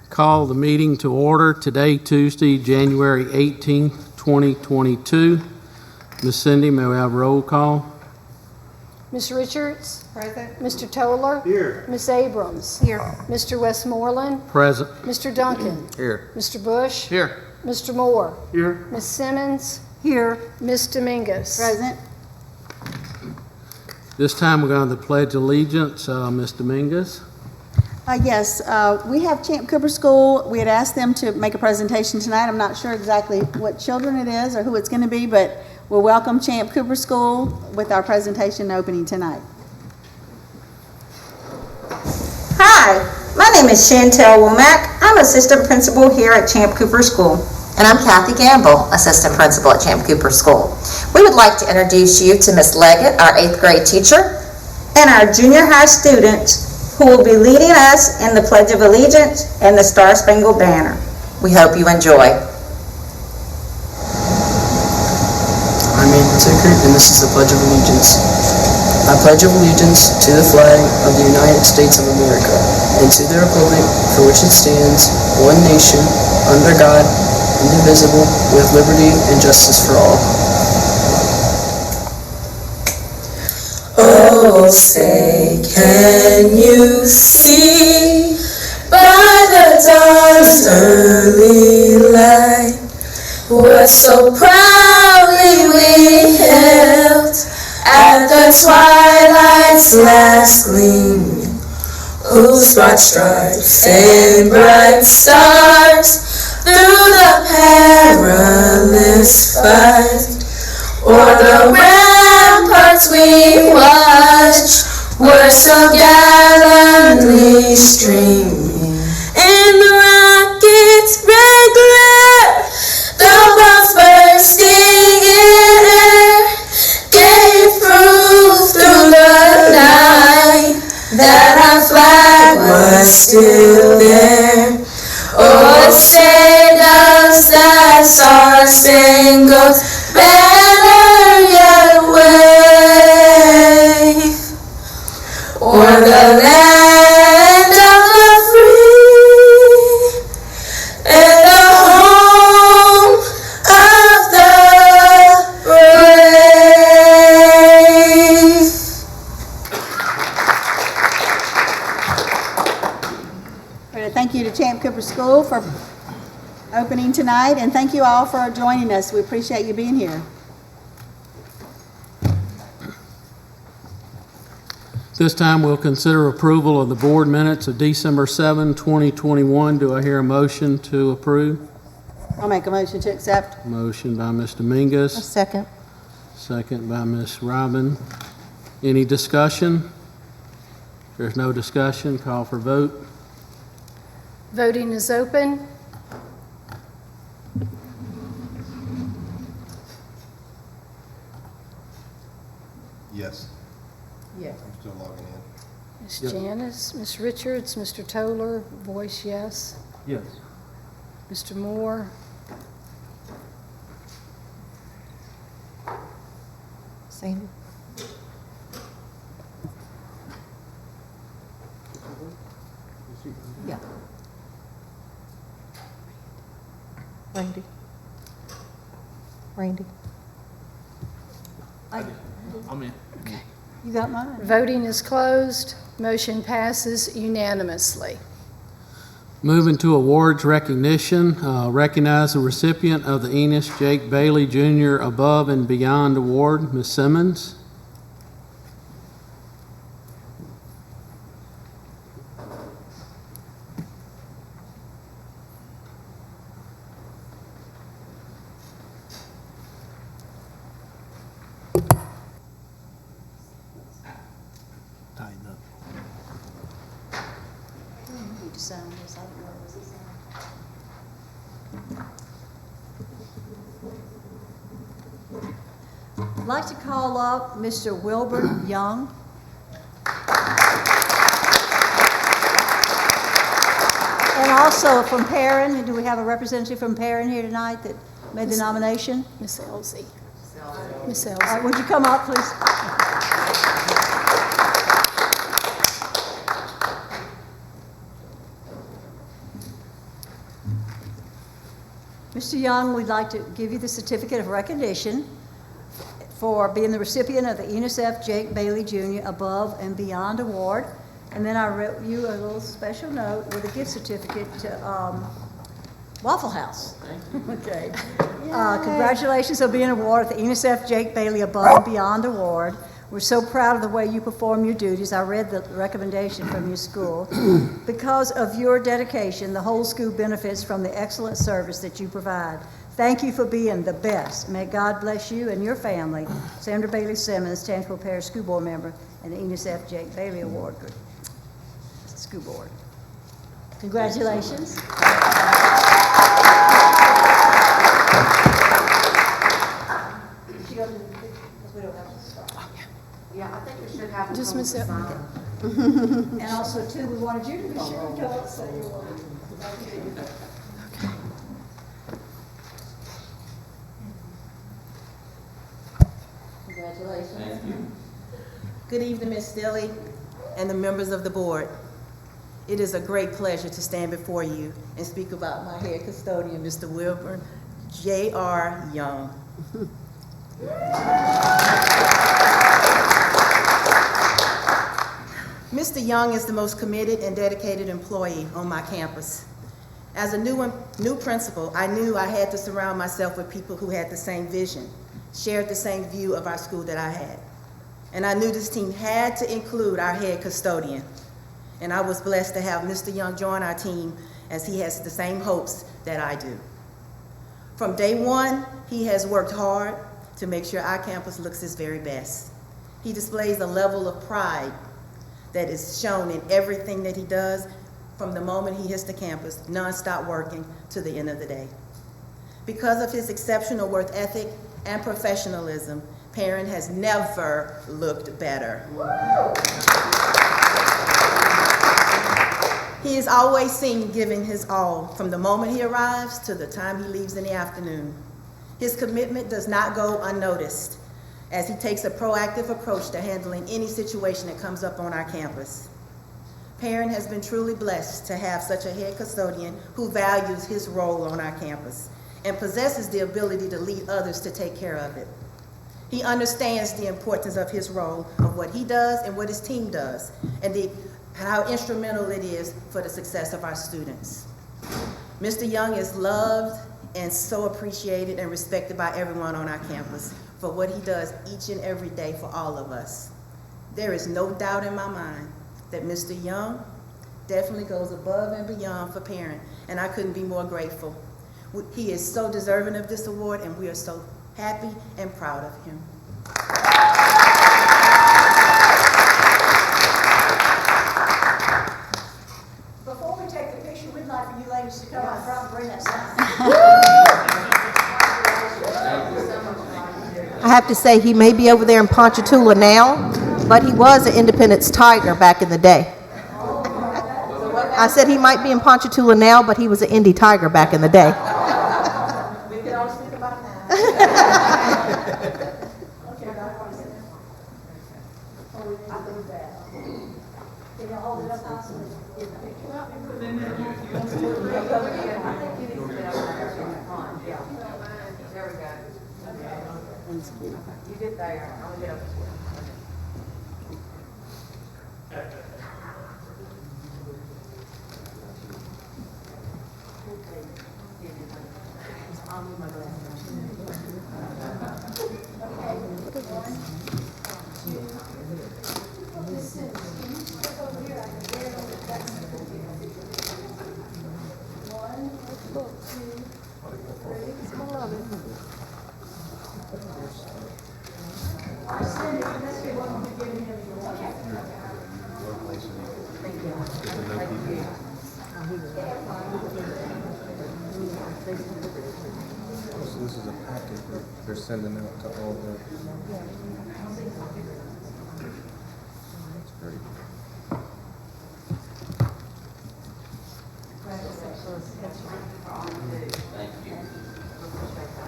Call the meeting to order today, Tuesday, January 18th, 2022. Ms. Cindy, may we have a roll call? Ms. Richards? Present. Mr. Toller? Here. Ms. Abrams? Here. Mr. Westmoreland? Present. Mr. Duncan? Here. Mr. Bush? Here. Mr. Moore? Here. Ms. Simmons? Here. Ms. Dominguez? Present. This time we're going to the Pledge of Allegiance. Ms. Dominguez. Yes, we have Champ Cooper School. We had asked them to make a presentation tonight. I'm not sure exactly what children it is or who it's going to be, but we'll welcome Champ Cooper School with our presentation opening tonight. Hi, my name is Chantel Womack. I'm assistant principal here at Champ Cooper School. And I'm Kathy Gamble, assistant principal at Champ Cooper School. We would like to introduce you to Miss Leggett, our 8th grade teacher, And our junior high students who will be leading us in the Pledge of Allegiance and the Star Spangled Banner. We hope you enjoy. I'm Andy Tickert, and this is the Pledge of Allegiance. I pledge allegiance to the flag of the United States of America and to the republic for which it stands, one nation, under God, indivisible, with liberty and justice for all. Oh, say, can you see by the dawn's early light what so proudly we held at the twilight's last gleaming, whose broad stripes and bright stars through the perilous fight o'er the ramparts we watched were so gallantly streaming. In the rocket's red glare, the bombs bursting in air gave proof through the night that our flag was still there. Oh, say does that star-spangled banner yet wave o'er the land of the free and the home of the brave. Thank you to Champ Cooper School for opening tonight, and thank you all for joining us. We appreciate you being here. This time we'll consider approval of the board minutes of December 7, 2021. Do I hear a motion to approve? I'll make a motion to accept. Motion by Ms. Dominguez. Second. Second by Ms. Robin. Any discussion? If there's no discussion, call for vote. Voting is open. Yes. Yeah. I'm still logging in. Ms. Yep. Janice, Ms. Richards, Mr. Toller, voice yes. Yes. Mr. Moore, Sandy. Yeah. Randy. I'm in. You got mine? voting is closed. Motion passes unanimously. Moving to awards recognition, recognize the recipient of the Enos Jake Bailey Jr. Above and Beyond Award, Ms. Simmons. Tighten up. Need to sign this. I don't know. Was it signed? I'd like to call up Mr. Wilbur Young. And also from Perrin, do we have a representative from Perrin here tonight that made the nomination? Miss Elsie. Miss All right, Elsie. would you come up, please? Mr. Young, we'd like to give you the certificate of recognition for being the recipient of the Enos F. Jake Bailey Jr. Above and Beyond Award. And then I wrote you a little special note with a gift certificate to Waffle House. Okay. Congratulations on being awarded the Enos F. Jake Bailey Above and Beyond Award. We're so proud of the way you perform your duties. I read the recommendation from your school. Because of your dedication, the whole school benefits from the excellent service that you provide. Thank you for being the best. May God bless you and your family. Sandra Bailey Simmons, Tangipahoa Parish School Board Member, and the Enos F. Jake Bailey Award School Board. Congratulations. Yeah, I think we should have. Just miss it. And also, too, we wanted you to be sure to tell us that you were. Congratulations. Good evening, Ms. Stilley and the members of the board. It is a great pleasure to stand before you and speak about my head custodian, Mr. Wilbur J.R. Young. Mr. Young is the most committed and dedicated employee on my campus. As a new principal, I knew I had to surround myself with people who had the same vision, shared the same view of our school that I had. And I knew this team had to include our head custodian. And I was blessed to have Mr. Young join our team, as he has the same hopes that I do. From day one, he has worked hard to make sure our campus looks his very best. He displays a level of pride that is shown in everything that he does, from the moment he hits the campus, nonstop working to the end of the day. Because of his exceptional work ethic and professionalism, Perrin has never looked better. He is always seen giving his all from the moment he arrives to the time he leaves in the afternoon. His commitment does not go unnoticed, as he takes a proactive approach to handling any situation that comes up on our campus. Perrin has been truly blessed to have such a head custodian who values his role on our campus and possesses the ability to lead others to take care of it. He understands the importance of his role, of what he does and what his team does, and how instrumental it is for the success of our students. Mr. Young is loved and so appreciated and respected by everyone on our campus for what he does each and every day for all of us. There is no doubt in my mind that Mr. Young definitely goes above and beyond for Perrin, and I couldn't be more grateful. He is so deserving of this award, and we are so happy and proud of him. Before we take the picture, we'd like for you ladies to come out front and bring that sign. I have to say, he may be over there in Ponchatoula now, but he was an Independence Tiger back in the day. I said he might be in Ponchatoula now, but he was an Indy Tiger back in the day. We can all speak about that. Can you hold it up, possibly? There we go. You get there. I'm gonna get over here. So this is a packet they're sending out to all the. That's great.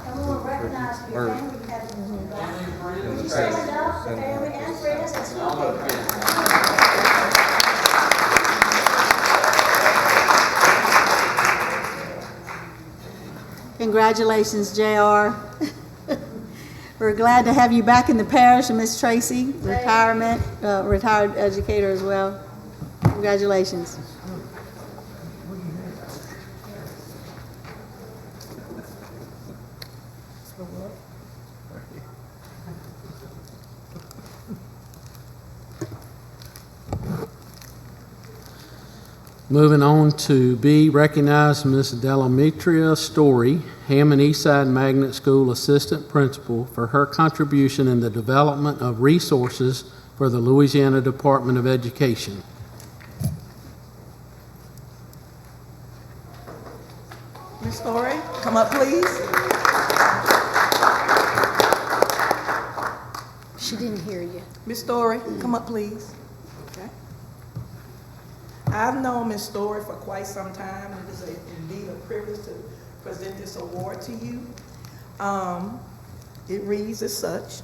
And we will recognize your family. We have would you stand up, the family and friends and school people. Congratulations, JR. We're glad to have you back in the parish, and Miss Tracy, retired educator as well. Congratulations. Moving on to B, recognize Ms. Delametria Story, Hammond Eastside Magnet School Assistant Principal, for her contribution in the development of resources for the Louisiana Department of Education. Ms. Story, come up, please. She didn't hear you. Ms. Story, come up, please. Okay. I've known Ms. Story for quite some time. It is indeed a privilege to present this award to you. It reads as such: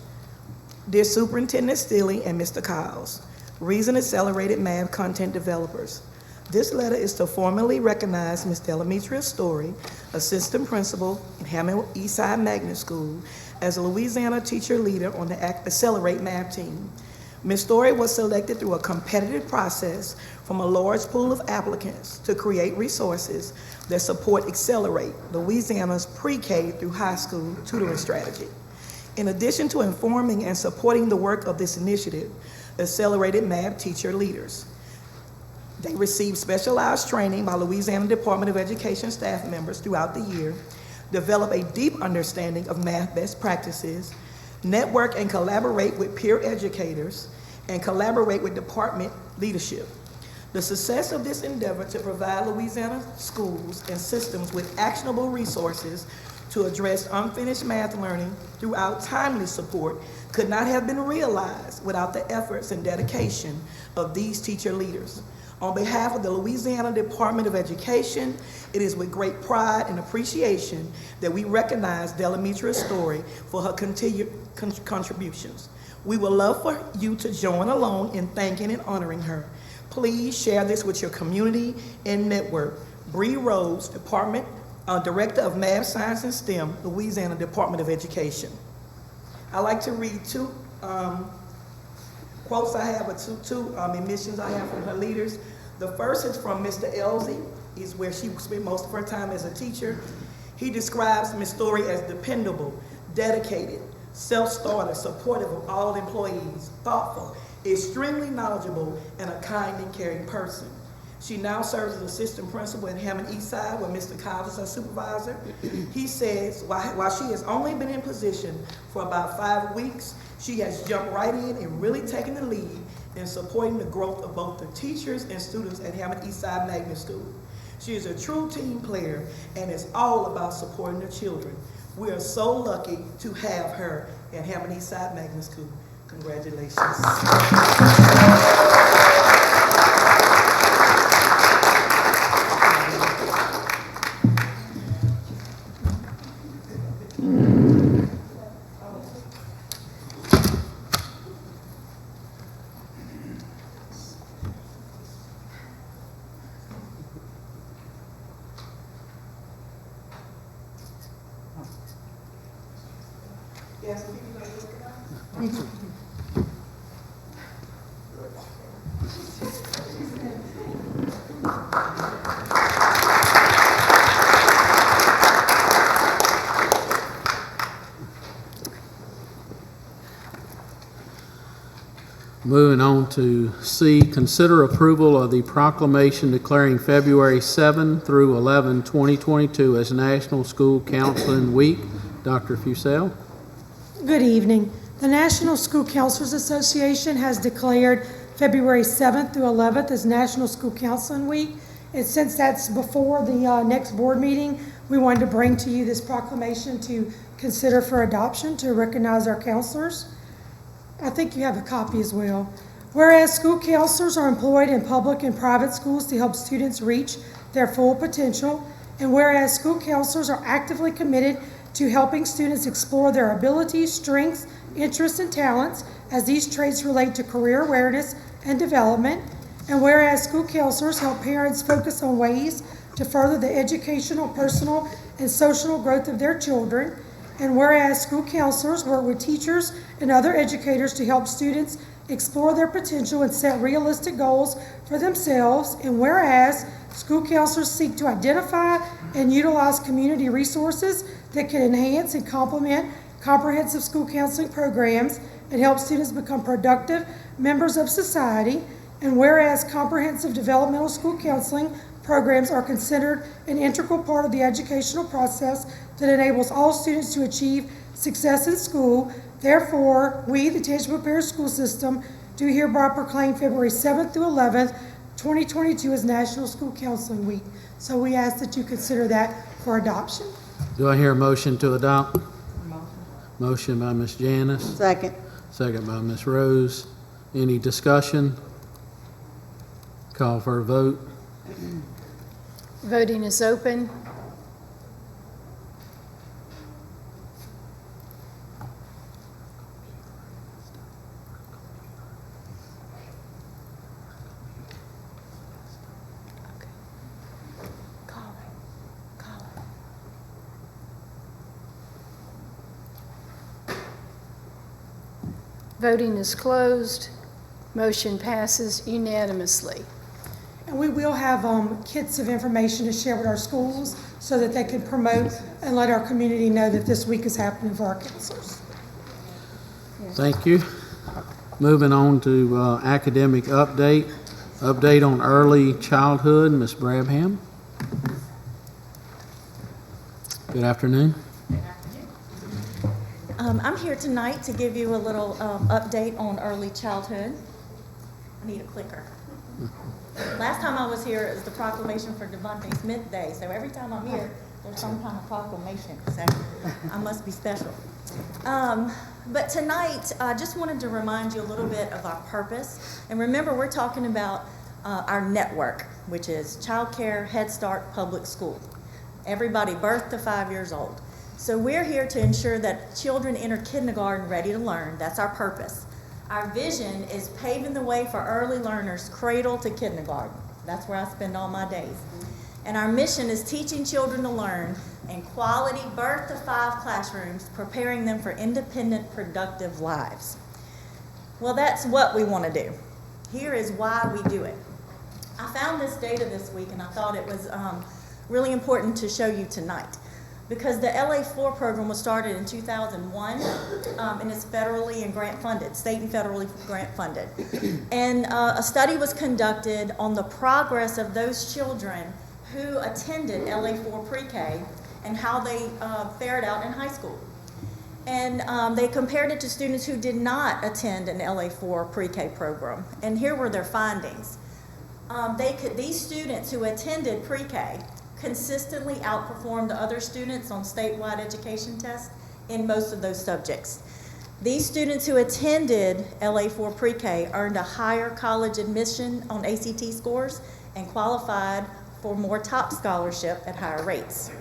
Dear Superintendent Steele and Mr. Kyles, Reason Accelerated Math Content Developers, this letter is to formally recognize Ms. Delametria Story, Assistant Principal in Hammond Eastside Magnet School, as a Louisiana teacher leader on the Accelerate Math team. Ms. Story was selected through a competitive process from a large pool of applicants to create resources that support Accelerate, Louisiana's pre-K through high school tutoring strategy. In addition to informing and supporting the work of this initiative, Accelerated Math teacher leaders, they receive specialized training by Louisiana Department of Education staff members throughout the year, develop a deep understanding of math best practices, network and collaborate with peer educators, and collaborate with department leadership. The success of this endeavor to provide Louisiana schools and systems with actionable resources to address unfinished math learning throughout timely support could not have been realized without the efforts and dedication of these teacher leaders. On behalf of the Louisiana Department of Education, it is with great pride and appreciation that we recognize Delametria Story for her continued contributions. We would love for you to join along in thanking and honoring her. Please share this with your community and network. Bree Rose, Director of Math, Science, and STEM, Louisiana Department of Education. I like to read two quotes I have, or two admissions I have from her leaders. The first is from Mr. Elsie, is where she spent most of her time as a teacher. He describes Ms. Story as dependable, dedicated, self-starter, supportive of all employees, thoughtful, extremely knowledgeable, and a kind and caring person. She now serves as assistant principal at Hammond Eastside, where Mr. Kyles is her supervisor. He says, while she has only been in position for about 5 weeks, she has jumped right in and really taken the lead in supporting the growth of both the teachers and students at Hammond Eastside Magnet School. She is a true team player and is all about supporting the children. We are so lucky to have her at Hammond Eastside Magnet School. Congratulations. Moving on to C, consider approval of the proclamation declaring February 7 through 11, 2022 as National School Counseling Week. Dr. Fussell. Good evening. The National School Counselors Association has declared February 7th through 11th as National School Counseling Week. And since that's before the next board meeting, we wanted to bring to you this proclamation to consider for adoption to recognize our counselors. I think you have a copy as well. Whereas school counselors are employed in public and private schools to help students reach their full potential, and whereas school counselors are actively committed to helping students explore their abilities, strengths, interests, and talents as these traits relate to career awareness and development, and whereas school counselors help parents focus on ways to further the educational, personal, and social growth of their children. And whereas school counselors work with teachers and other educators to help students explore their potential and set realistic goals for themselves. And whereas school counselors seek to identify and utilize community resources that can enhance and complement comprehensive school counseling programs and help students become productive members of society. And whereas comprehensive developmental school counseling programs are considered an integral part of the educational process that enables all students to achieve success in school, therefore, we, the Tangipahoa Parish School System, do hereby proclaim February 7th through 11th, 2022 as National School Counseling Week. So we ask that you consider that for adoption. Do I hear a motion to adopt? Motion by Ms. Janice. Second. Second by Ms. Rose. Any discussion? Call for a vote. Voting is open. Voting is closed. Motion passes unanimously. And we will have kits of information to share with our schools so that they can promote and let our community know that this week is happening for our counselors. Thank you. Moving on to academic update. Update on early childhood, Ms. Brabham. Good afternoon. I'm here tonight to give you a little update on early childhood. I need a clicker. Last time I was here, it was the Proclamation for Devontae Smith Day, so every time I'm here, there's some kind of proclamation, so I must be special. But tonight, I just wanted to remind you a little bit of our purpose. And remember, we're talking about our network, which is Child Care, Head Start, Public School. Everybody birth to 5 years old. So we're here to ensure that children enter kindergarten ready to learn. That's our purpose. Our vision is paving the way for early learners, cradle to kindergarten. That's where I spend all my days. And our mission is teaching children to learn in quality birth to 5 classrooms, preparing them for independent, productive lives. Well, that's what we want to do. Here is why we do it. I found this data this week, and I thought it was really important to show you tonight. Because the LA4 program was started in 2001, and it's federally and grant funded, state and federally grant funded. And a study was conducted on the progress of those children who attended LA4 pre-K and how they fared out in high school. And they compared it to students who did not attend an LA4 pre-K program. And here were their findings. These students who attended pre-K consistently outperformed the other students on statewide education tests in most of those subjects. These students who attended LA4 pre-K earned a higher college admission on ACT scores and qualified for more top scholarship at higher rates.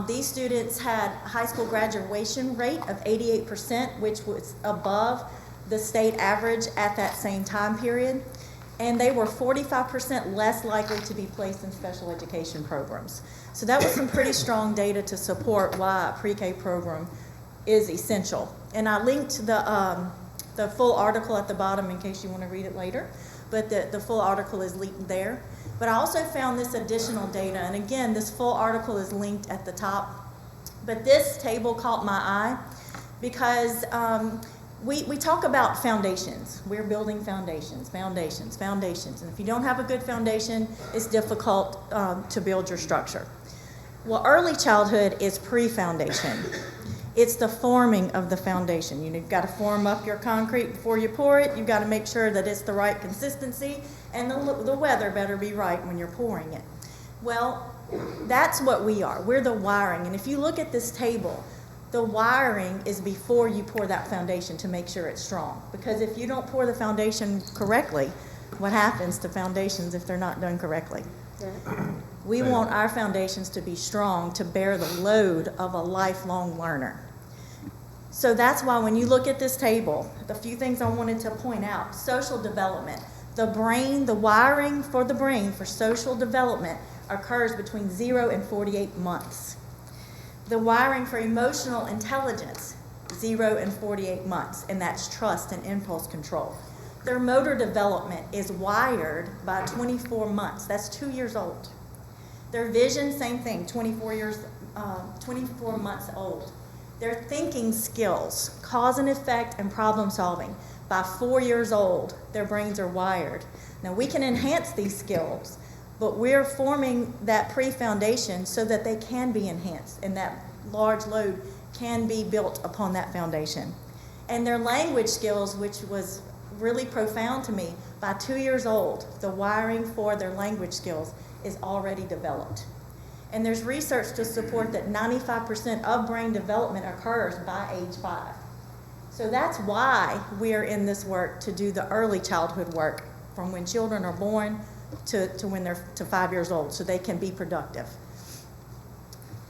These students had a high school graduation rate of 88%, which was above the state average at that same time period. And they were 45% less likely to be placed in special education programs. So that was some pretty strong data to support why a pre-K program is essential. And I linked the full article at the bottom in case you want to read it later, but the full article is linked there. But I also found this additional data, and again, this full article is linked at the top. But this table caught my eye because we talk about foundations. We're building foundations. And if you don't have a good foundation, it's difficult to build your structure. Well, early childhood is pre-foundation. It's the forming of the foundation. You've got to form up your concrete before you pour it. You've got to make sure that it's the right consistency, and the weather better be right when you're pouring it. Well, that's what we are. We're the wiring. And if you look at this table, the wiring is before you pour that foundation to make sure it's strong. Because if you don't pour the foundation correctly, what happens to foundations if they're not done correctly? We want our foundations to be strong to bear the load of a lifelong learner. So that's why when you look at this table, the few things I wanted to point out: social development. The brain, the wiring for the brain for social development occurs between 0 and 48 months. The wiring for emotional intelligence, 0 and 48 months, and that's trust and impulse control. Their motor development is wired by 24 months. That's 2 years old. Their vision, same thing, 24 months old. Their thinking skills, cause and effect and problem solving, by 4 years old, their brains are wired. Now, we can enhance these skills, but we're forming that pre-foundation so that they can be enhanced and that large load can be built upon that foundation. And their language skills, which was really profound to me, by 2 years old, the wiring for their language skills is already developed. And there's research to support that 95% of brain development occurs by age 5. So that's why we're in this work to do the early childhood work from when children are born to when they're to 5 years old so they can be productive.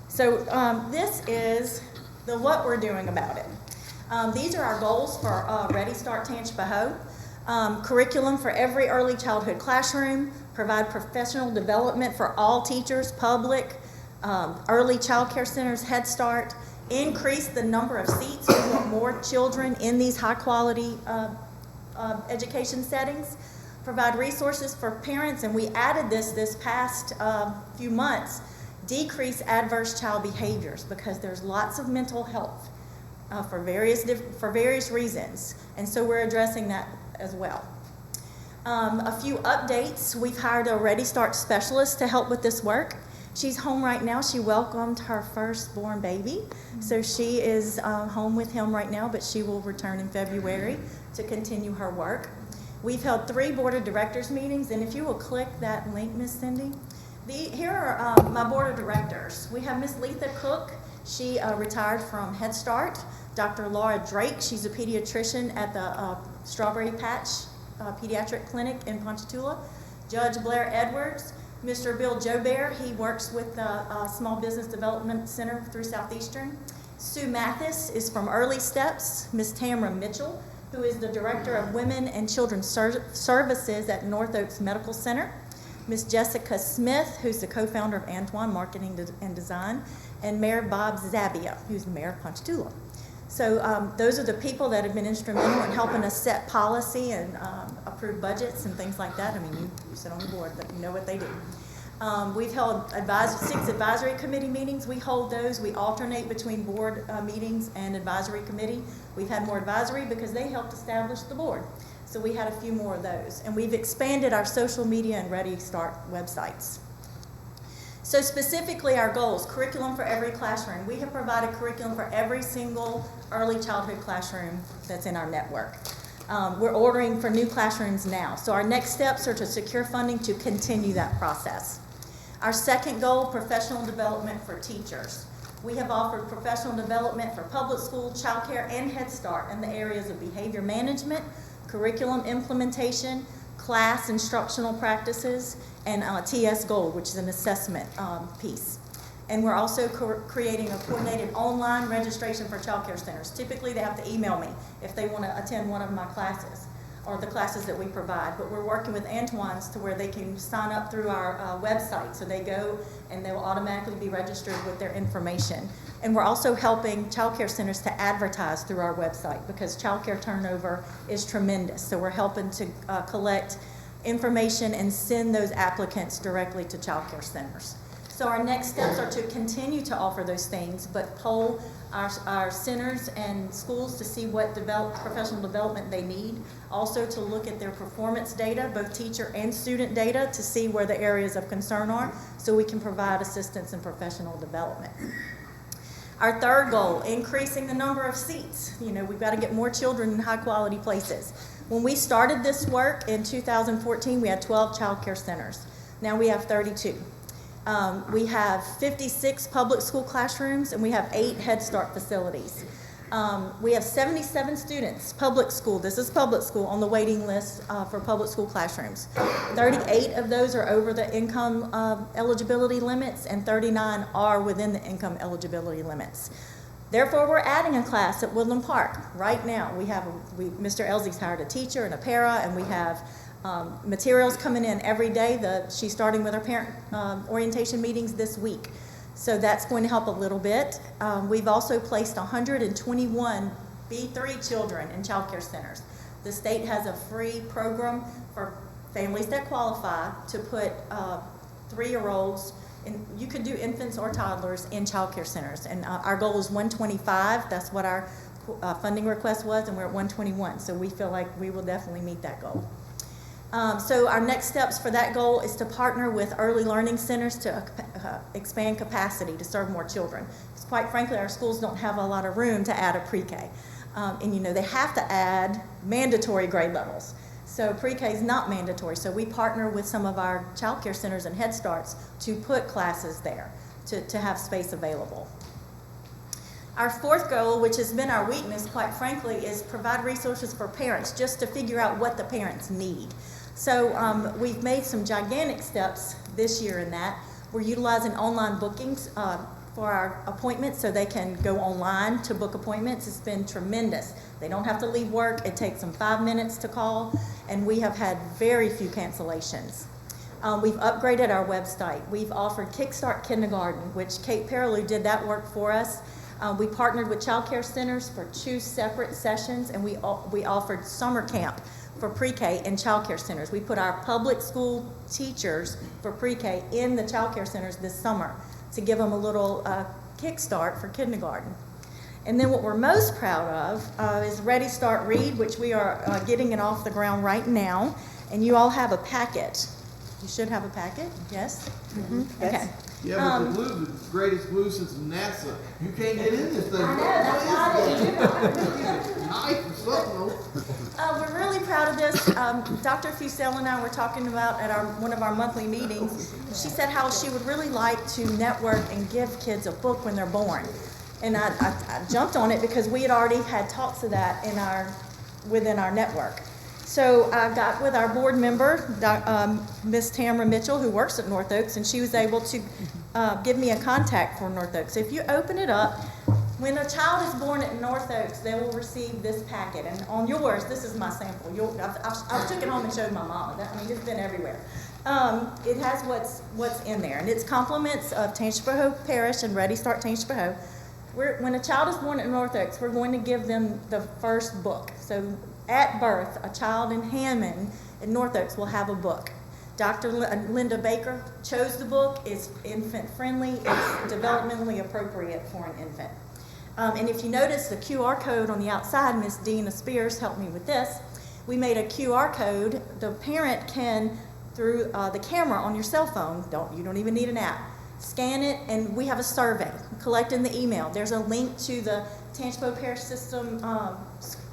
So this is what we're doing about it. These are our goals for Ready Start Tangipahoa. Curriculum for every early childhood classroom, provide professional development for all teachers, public, early child care centers, Head Start, increase the number of seats. We want more children in these high quality education settings, provide resources for parents, and we added this past few months, decrease adverse child behaviors because there's lots of mental health for various reasons, and so we're addressing that as well. A few updates. We've hired a Ready Start specialist to help with this work. She's home right now. She welcomed her firstborn baby, so she is home with him right now, but she will return in February to continue her work. We've held 3 board of directors meetings, and if you will click that link, Miss Cindy, here are my board of directors. We have Miss Letha Cook. She retired from Head Start. Dr. Laura Drake, she's a pediatrician at the Strawberry Patch Pediatric Clinic in Ponchatoula. Judge Blair Edwards, Mr. Bill Joubert, he works with the Small Business Development Center through Southeastern. Sue Mathis is from Early Steps. Miss Tamara Mitchell, who is the Director of Women and Children's Services at North Oaks Medical Center. Miss Jessica Smith, who's the co-founder of Antoine Marketing and Design, and Mayor Bob Zabia, who's the mayor of Ponchatoula. So those are the people that have been instrumental in helping us set policy and approve budgets and things like that. I mean, you sit on the board, but you know what they do. We've held 6 advisory committee meetings. We hold those. We alternate between board meetings and advisory committee. We've had more advisory because they helped establish the board. So we had a few more of those. And we've expanded our social media and Ready Start websites. So specifically our goals, curriculum for every classroom. We have provided curriculum for every single early childhood classroom that's in our network. We're ordering for new classrooms now. So our next steps are to secure funding to continue that process. Our second goal, professional development for teachers. We have offered professional development for public school, child care, and Head Start in the areas of behavior management, curriculum implementation, class instructional practices, and TS Gold, which is an assessment piece. And we're also creating a coordinated online registration for child care centers. Typically, they have to email me if they want to attend one of my classes or the classes that we provide. But we're working with Antoine's to where they can sign up through our website. So they go and they will automatically be registered with their information. And we're also helping child care centers to advertise through our website because child care turnover is tremendous. So we're helping to collect information and send those applicants directly to child care centers. So our next steps are to continue to offer those things, but poll our centers and schools to see what professional development they need. Also to look at their performance data, both teacher and student data, to see where the areas of concern are so we can provide assistance in professional development. Our third goal, increasing the number of seats. You know, we've got to get more children in high quality places. When we started this work in 2014, we had 12 child care centers. Now we have 32. We have 56 public school classrooms, and we have 8 Head Start facilities. We have 77 students, public school, this is public school, on the waiting list for public school classrooms. 38 of those are over the income eligibility limits, and 39 are within the income eligibility limits. Therefore, we're adding a class at Woodland Park right now. Mr. Elsie's hired a teacher and a para, and we have Materials coming in every day. She's starting with her parent orientation meetings this week. So that's going to help a little bit. We've also placed 121 B3 children in child care centers. The state has a free program for families that qualify to put 3-year-olds, and you could do infants or toddlers in child care centers. And our goal is 125. That's what our funding request was, and we're at 121. So we feel like we will definitely meet that goal. So our next steps for that goal is to partner with early learning centers to expand capacity to serve more children. Because quite frankly, our schools don't have a lot of room to add a pre-K. And you know, they have to add mandatory grade levels. So pre-K is not mandatory. So we partner with some of our child care centers and Head Starts to put classes there, to have space available. Our fourth goal, which has been our weakness, quite frankly, is provide resources for parents just to figure out what the parents need. So we've made some gigantic steps this year in that. We're utilizing online bookings for our appointments so they can go online to book appointments. It's been tremendous. They don't have to leave work. It takes them 5 minutes to call, and we have had very few cancellations. We've upgraded our website. We've offered Kickstart Kindergarten, which Kate Perilou did that work for us. We partnered with child care centers for 2 separate sessions, and we offered summer camp for pre-K in child care centers. We put our public school teachers for pre-K in the child care centers this summer to give them a little kickstart for kindergarten. And then what we're most proud of is Ready Start Read, which we are getting it off the ground right now. And you all have a packet. You should have a packet, yes? Mm-hmm. Yes. Okay. Yeah, but the glue, the greatest glue since NASA. You can't get in this thing. I know, that's why I didn't do it. Knife or something. We're really proud of this. Dr. Fusel and I were talking about at one of our monthly meetings. She said how she would really like to network and give kids a book when they're born. And I jumped on it because we had already had talks of that within our network. So I got with our board member, Miss Tamara Mitchell, who works at North Oaks, and she was able to give me a contact for North Oaks. So if you open it up, when a child is born at North Oaks, they will receive this packet. And on yours, this is my sample. I took it home and showed my mom. It's been everywhere. It has what's in there, and it's compliments of Tangipahoa Parish and Ready Start Tangipahoa. When a child is born at North Oaks, we're going to give them the first book. So at birth, a child in Hammond in North Oaks will have a book. Dr. Linda Baker chose the book. It's infant friendly. It's developmentally appropriate for an infant. And if you notice the QR code on the outside, Miss Dina Spears helped me with this. We made a QR code. The parent can, through the camera on your cell phone, you don't even need an app, scan it, and we have a survey collecting the email. There's a link to the Tangipahoa Parish System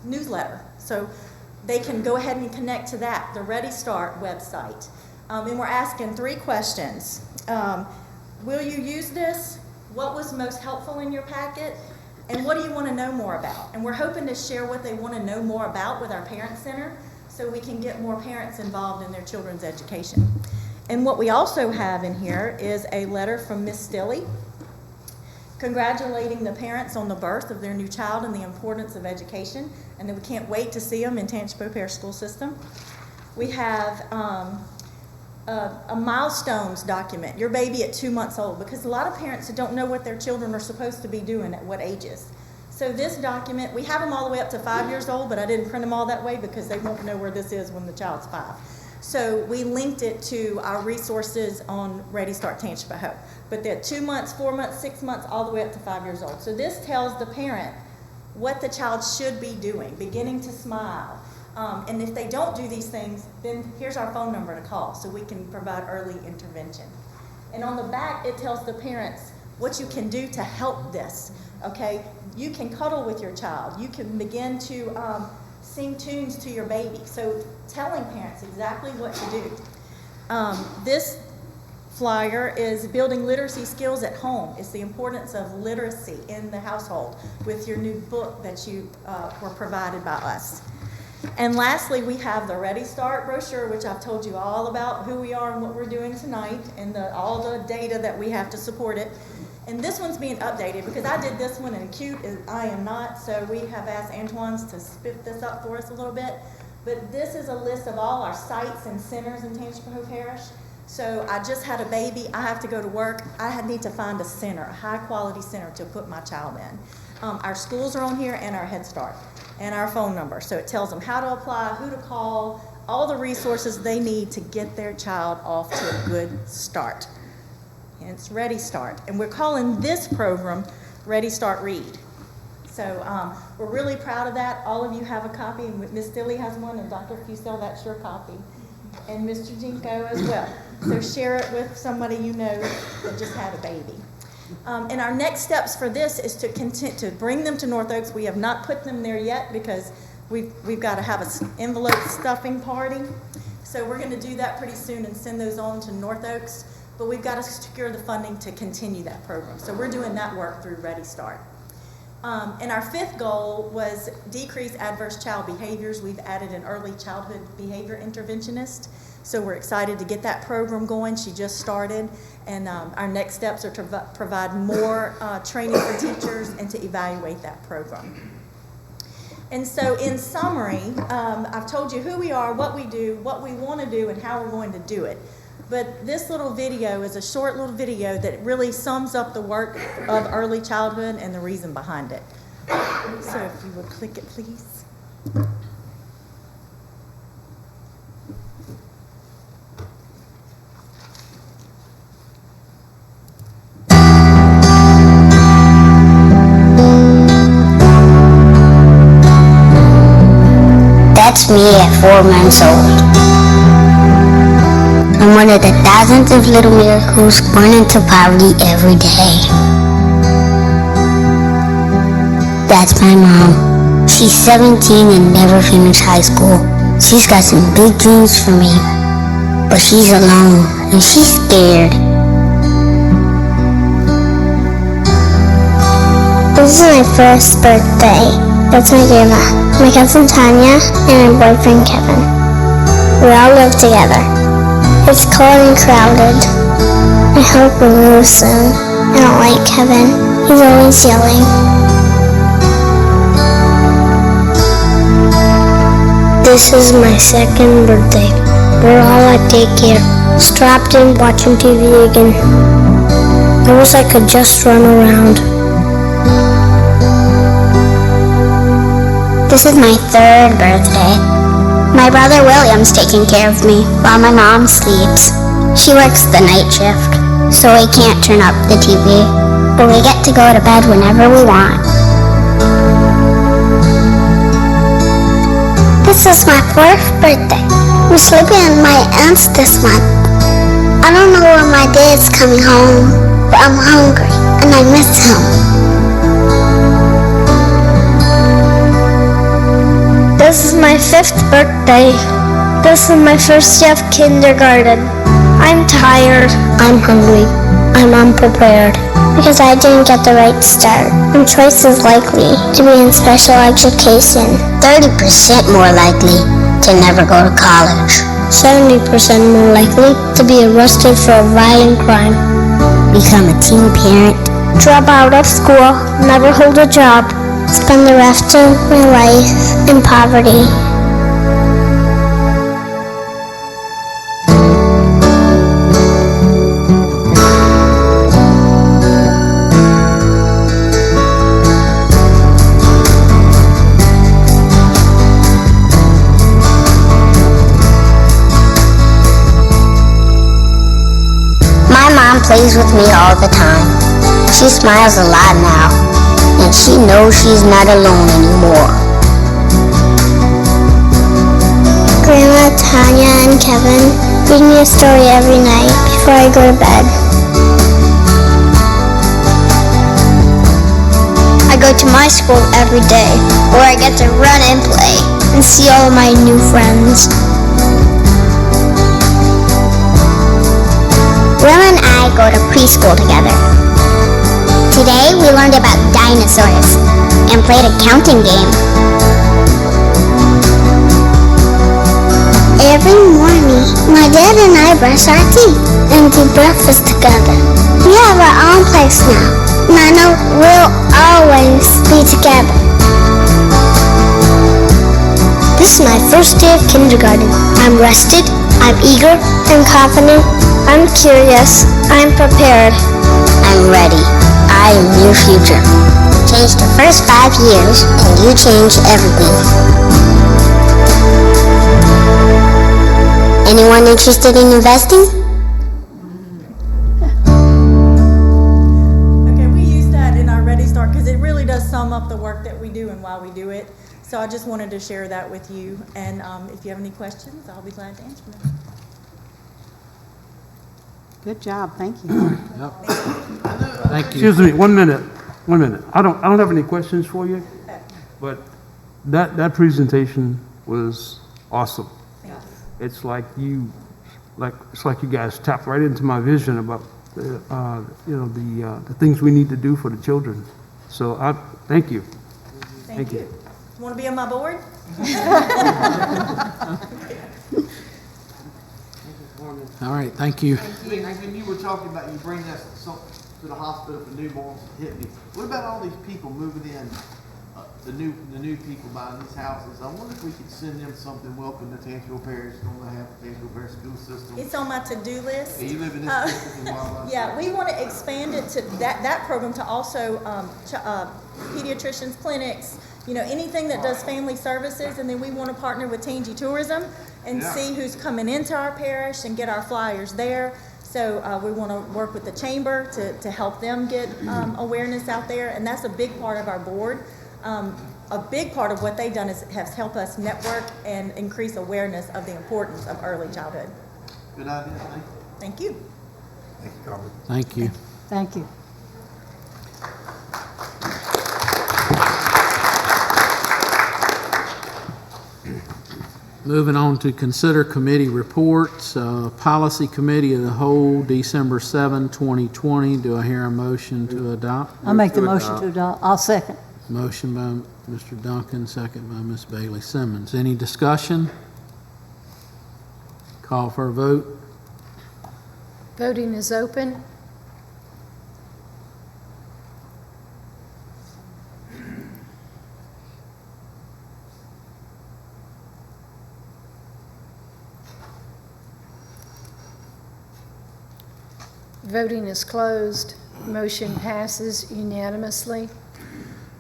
newsletter. So they can go ahead and connect to that, the Ready Start website. And we're asking 3 questions. Will you use this? What was most helpful in your packet? And what do you want to know more about? And we're hoping to share what they want to know more about with our parent center so we can get more parents involved in their children's education. And what we also have in here is a letter from Miss Stilley congratulating the parents on the birth of their new child and the importance of education, and that we can't wait to see them in Tangipahoa Parish School System. We have a milestones document, your baby at 2 months old, because a lot of parents don't know what their children are supposed to be doing at what ages. So this document, we have them all the way up to 5 years old, but I didn't print them all that way because they won't know where this is when the child's 5. So we linked it to our resources on Ready Start Tangipahoa. But they're 2 months, 4 months, 6 months, all the way up to 5 years old. So this tells the parent what the child should be doing, beginning to smile. And if they don't do these things, then here's our phone number to call so we can provide early intervention. And on the back, it tells the parents what you can do to help this, okay? You can cuddle with your child. You can begin to sing tunes to your baby. So telling parents exactly what to do. This flyer is building literacy skills at home. It's the importance of literacy in the household with your new book that you were provided by us. And lastly, we have the Ready Start brochure, which I've told you all about who we are and what we're doing tonight and all the data that we have to support it. And this one's being updated because I did this one and cute as I am not, so we have asked Antoine's to spit this up for us a little bit. But this is a list of all our sites and centers in Tangipahoa Parish. So I just had a baby, I have to go to work, need to find a center, a high-quality center to put my child in. Our schools are on here and our Head Start and our phone number. So it tells them how to apply, who to call, all the resources they need to get their child off to a good start. And it's Ready Start. And we're calling this program Ready Start Read. So we're really proud of that. All of you have a copy, and Ms. Stilley has one, and Dr. Fusel, that's your copy. And Mr. Jinko as well. So share it with somebody you know that just had a baby. And our next steps for this is to bring them to North Oaks. We have not put them there yet because we've got to have an envelope stuffing party. So we're going to do that pretty soon and send those on to North Oaks. But we've got to secure the funding to continue that program. So we're doing that work through Ready Start. And our fifth goal was decrease adverse child behaviors. We've added an early childhood behavior interventionist. So we're excited to get that program going. She just started. And our next steps are to provide more training for teachers and to evaluate that program. And so in summary, I've told you who we are, what we do, what we want to do, and how we're going to do it. But this little video is a short little video that really sums up the work of early childhood and the reason behind it. So if you would click it, please. That's me at 4 months old. I'm one of the thousands of little miracles born into poverty every day. That's my mom. She's 17 and never finished high school. She's got some big dreams for me, but she's alone and she's scared. This is my first birthday. That's my grandma, my cousin Tanya, and my boyfriend Kevin. We all live together. It's cold and crowded. I hope we'll move soon. I don't like Kevin. He's always yelling. This is my second birthday. We're all at daycare, strapped in watching TV again. I wish I could just run around. This is my third birthday. My brother William's taking care of me while my mom sleeps. She works the night shift, so we can't turn up the TV, but we get to go to bed whenever we want. This is my fourth birthday. We're sleeping at my aunt's this month. I don't know when my dad's coming home, but I'm hungry and I miss him. This is my fifth birthday. This is my first day of kindergarten. I'm tired. I'm hungry. I'm unprepared because I didn't get the right start. I'm twice as likely to be in special education. 30% more likely to never go to college. 70% more likely to be arrested for a violent crime. Become a teen parent. Drop out of school. Never hold a job. Spend the rest of my life in poverty. My mom plays with me all the time. She smiles a lot now. And she knows she's not alone anymore. Grandma, Tanya, and Kevin read me a story every night before I go to bed. I go to my school every day, where I get to run and play and see all my new friends. Grandma and I go to preschool together. Today we learned about dinosaurs and played a counting game. Every morning, my dad and I brush our teeth and do breakfast together. We have our own place now, and I know we'll always be together. This is my first day of kindergarten. I'm rested, I'm eager, I'm confident, I'm curious, I'm prepared. I'm ready. I am your future. Change the first 5 years and you change everything. Anyone interested in investing? Okay, we use that in our Ready Start because it really does sum up the work that we do and why we do it. So I just wanted to share that with you, and if you have any questions, I'll be glad to answer them. Good job, thank you. Thank you. Excuse me, 1 minute. I don't have any questions for you, but that presentation was awesome. It's like you guys tapped right into my vision about the things we need to do for the children. So thank you. Thank you. Want to be on my board? All right, thank you. When you were talking about you bring us to the hospital for newborns, it hit me. What about all these people moving in, the new people buying these houses? I wonder if we could send them something. Welcome to Tangipahoa Parish on behalf of Tangipahoa Parish School System. It's on my to-do list. Yeah, you live in this district in Wildlife. Yeah, we want to expand it to that program to also pediatricians, clinics, anything that does family services, and then we want to partner with Tangi Tourism and see who's coming into our parish and get our flyers there. So we want to work with the chamber to help them get awareness out there, and that's a big part of our board. A big part of what they've done has helped us network and increase awareness of the importance of early childhood. Good idea, thank you. Thank you. Thank you, Carmen. Thank you. Thank you. Moving on to consider committee reports. Policy Committee of the Whole, December 7, 2020. Do I hear a motion to adopt? I'll make the motion to adopt. I'll second. Motion by Mr. Duncan, second by Ms. Bailey Simmons. Any discussion? Call for a vote. Voting is open. Voting is closed. Motion passes unanimously.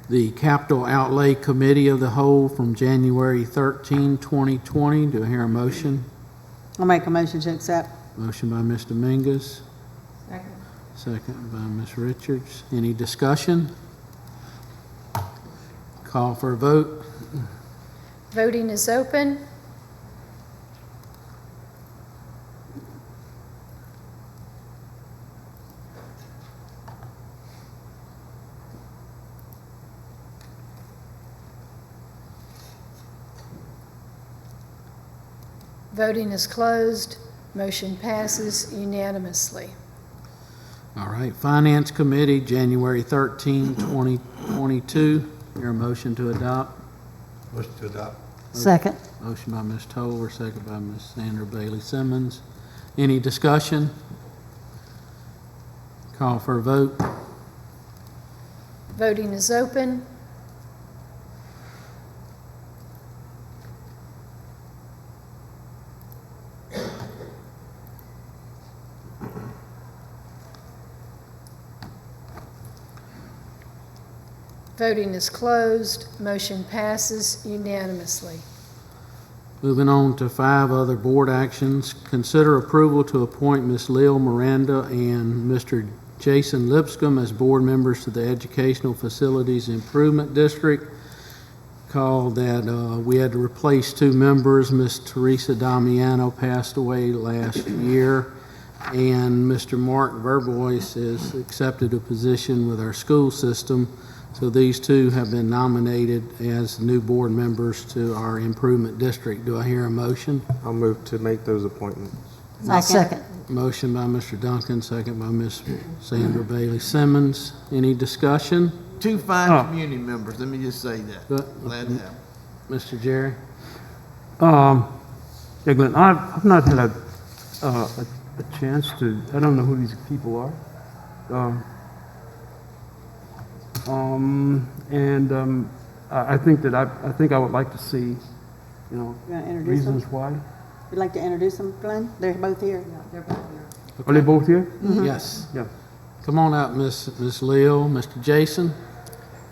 The Capital Outlay Committee of the Whole from January 13, 2020. Do I hear a motion? I'll make a motion to accept. Motion by Mr. Mingus. Second. Second by Ms. Richards. Any discussion? Call for a vote. Voting is open. Voting is closed. Motion passes unanimously. All right, Finance Committee, January 13, 2022. Hear a motion to adopt? Motion to adopt. Second. Motion by Ms. Tolver, second by Ms. Sandra Bailey Simmons. Any discussion? Call for a vote. Voting is open. Voting is closed. Motion passes unanimously. Moving on to 5 other board actions. Consider approval to appoint Ms. Lil Miranda and Mr. Jason Lipscomb as board members to the Educational Facilities Improvement District. Call that we had to replace 2 members. Ms. Teresa Damiano passed away last year, and Mr. Mark Verbois has accepted a position with our school system. So these 2 have been nominated as new board members to our improvement district. Do I hear a motion? I'll move to make those appointments. I'll second. Motion by Mr. Duncan, second by Ms. Sandra Bailey Simmons. Any discussion? 2 fine community members, let me just say that. Glad to have them. Mr. Jerry? Yeah, Glenn, I've not had a chance to, I don't know who these people are. I think that I think I would like to see you know, You want to introduce them? reasons why. You'd like to introduce them, Glenn? They're both here. Are they both here? Yes. Yeah. Come on up, Miss Leal, Mr. Jason.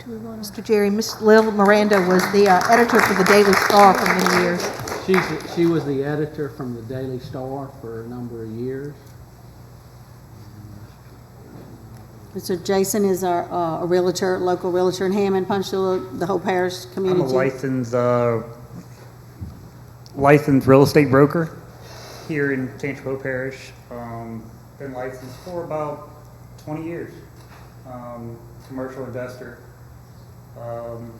Mr. Jerry, Ms. Lil Miranda was the editor for the Daily Star for many years. She was the editor from the Daily Star for a number of years. Mr. Jason is a realtor, local realtor in Hammond, Punchatoula, the whole parish I'm community. a licensed real estate broker here in Tangipahoa Parish. Been licensed for about 20 years. Commercial investor. Grew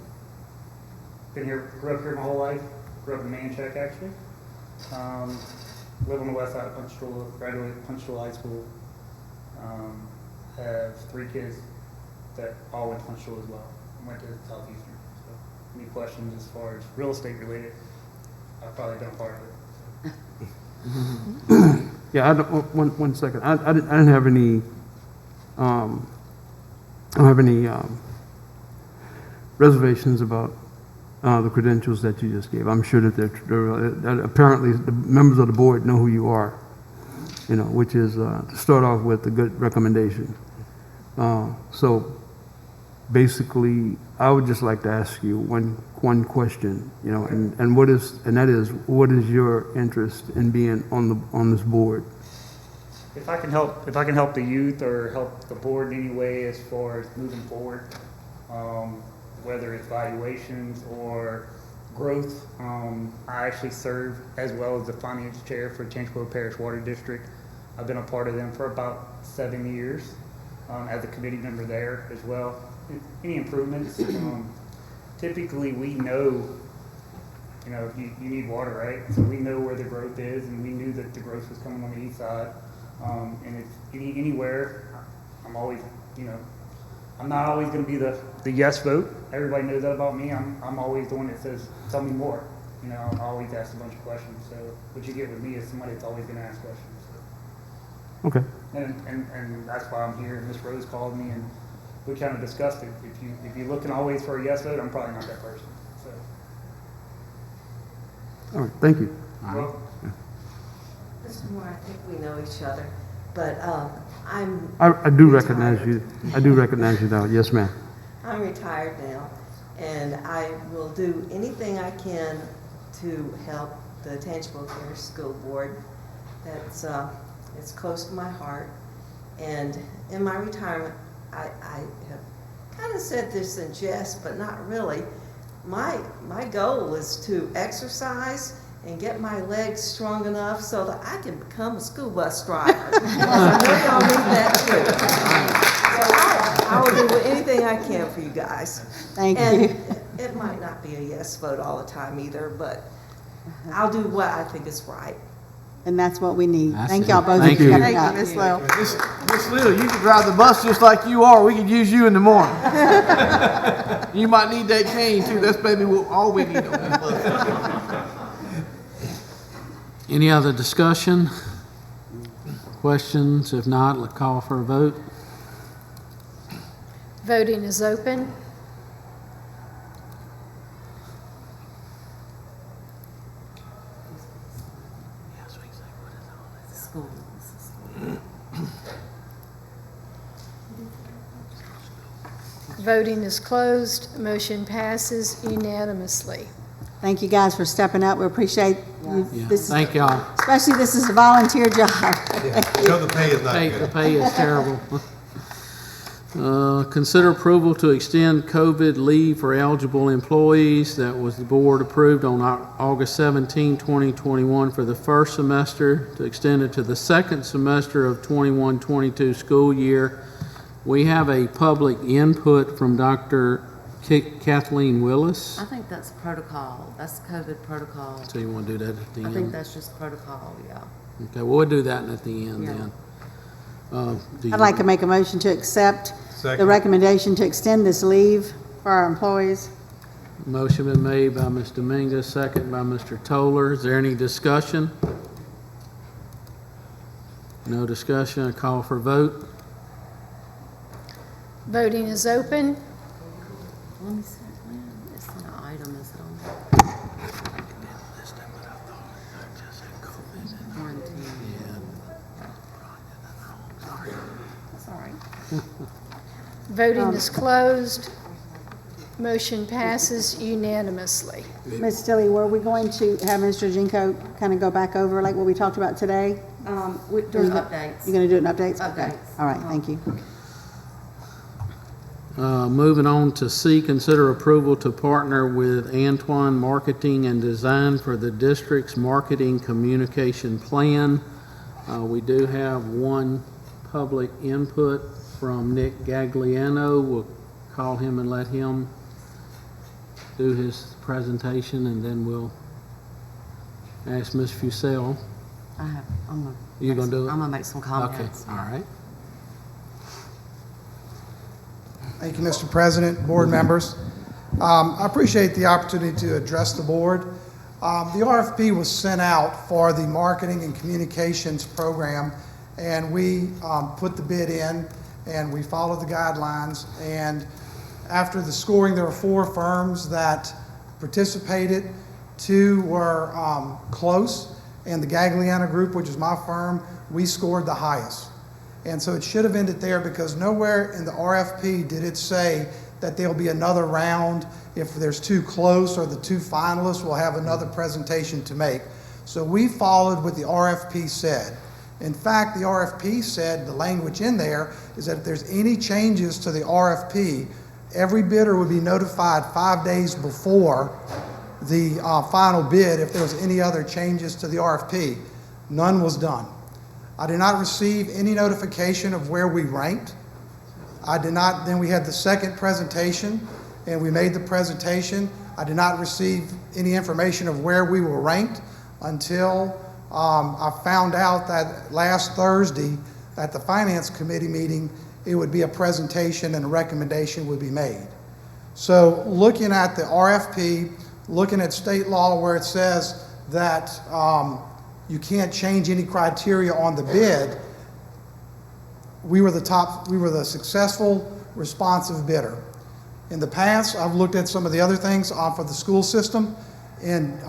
up here my whole life. Grew up in Manchac actually. Live on the west side of Punchatoula. Graduated Punchatoula High School. Have 3 kids that all went to Punchatoula as well. Went to Southeastern. So, any questions as far as real estate related? I've probably done part of it. Yeah, one second. I didn't have any, I don't have any reservations about the credentials that you just gave. I'm sure that that apparently the members of the board know who you are, you know, which is to start off with a good recommendation. So basically, I would just like to ask you one question, you know, and that is what is your interest in being on this board? If I can help the youth or help the board in any way as far as moving forward, whether it's valuations or growth. I actually serve as well as the finance chair for Tangipahoa Parish Water District. I've been a part of them for about 7 years as a committee member there as well. Any improvements? Typically, we know, you know, you need water, right? So we know where the growth is, and we knew that the growth was coming on the east side. And if anywhere, I'm always, you know, I'm not always going to be the yes vote. Everybody knows that about me. I'm always the one that says, tell me more. You know, I always ask a bunch of questions. So what you get with me is somebody that's always going to ask questions. So. Okay. And that's why I'm here. Miss Rose called me, and we kind of discussed it. If you're looking always for a yes vote, I'm probably not that person. So. All right. Thank you. Well, Mr. Moore, I think we know each other, but I do recognize you. I do recognize you now. Yes, ma'am. I'm retired now, and I will do anything I can to help the Tangipahoa Parish School Board. That's it's close to my heart. And in my retirement, I have kind of said this in jest, but not really. My goal is to exercise and get my legs strong enough so that I can become a school bus driver. I know y'all need that too. So I will do anything I can for you guys. Thank and you. It might not be a yes vote all the time either, but I'll do what I think is right. And that's what we need. I Thank see. y'all both Thank for you. coming Thank up. you, Ms. Lil. Miss Lil, you can drive the bus just like you are. We could use you in the morning. You might need that cane too. That's maybe all we need on that bus. Any other discussion? Questions? If not, let's call for a vote. Voting is open. Voting is closed. Motion passes unanimously. Thank you guys for stepping up. We appreciate you. Yeah. This is- Thank y'all. Especially this is a volunteer job. Because the pay is not The good. pay is terrible. Consider approval to extend COVID leave for eligible employees. That was the board approved on August 17, 2021 for the first semester, to extend it to the second semester of 21-22 school year. We have a public input from Dr. Kathleen Willis. I think that's protocol. That's COVID protocol. So you want to do that at the end? I think that's just protocol, yeah. Okay, well, we'll do that at the end then. I'd like to make a motion to accept the recommendation to extend this leave for our employees. Motion been made by Ms. Dominguez, second by Mr. Toller. Is there any discussion? No discussion. I call for vote. Voting is open. Let me see, when is the item, is it on? Sorry. Voting is closed. Motion passes unanimously. Ms. Stilley, were we going to have Mr. Jinko kind of go back over like what we talked about today? There's updates. You're going to do it in updates? Okay. Updates. All right, thank you. Moving on to C, consider approval to partner with Antoine Marketing and Design for the district's marketing communication plan. We do have one public input from Nick Gagliano. We'll call him and let him do his presentation, and then we'll ask Ms. Fussell. You're going to do it? I'm going to make some comments. Okay, all right. Thank you, Mr. President, board members. I appreciate the opportunity to address the board. The RFP was sent out for the marketing and communications program, and we put the bid in, and we followed the guidelines. And after the scoring, there were 4 firms that participated. 2 were close, and the Gagliano Group, which is my firm, we scored the highest. And so it should have ended there, because nowhere in the RFP did it say that there'll be another round. If there's 2 close, or the 2 finalists will have another presentation to make. So we followed what the RFP said. In fact, the RFP said, the language in there is that if there's any changes to the RFP, every bidder would be notified 5 days before the final bid if there was any other changes to the RFP. None was done. I did not receive any notification of where we ranked. Then we had the second presentation, and we made the presentation. I did not receive any information of where we were ranked until I found out that last Thursday at the Finance Committee meeting, it would be a presentation and a recommendation would be made. So looking at the RFP, looking at state law where it says that you can't change any criteria on the bid, we were the successful, responsive bidder. In the past, I've looked at some of the other things for the school system. In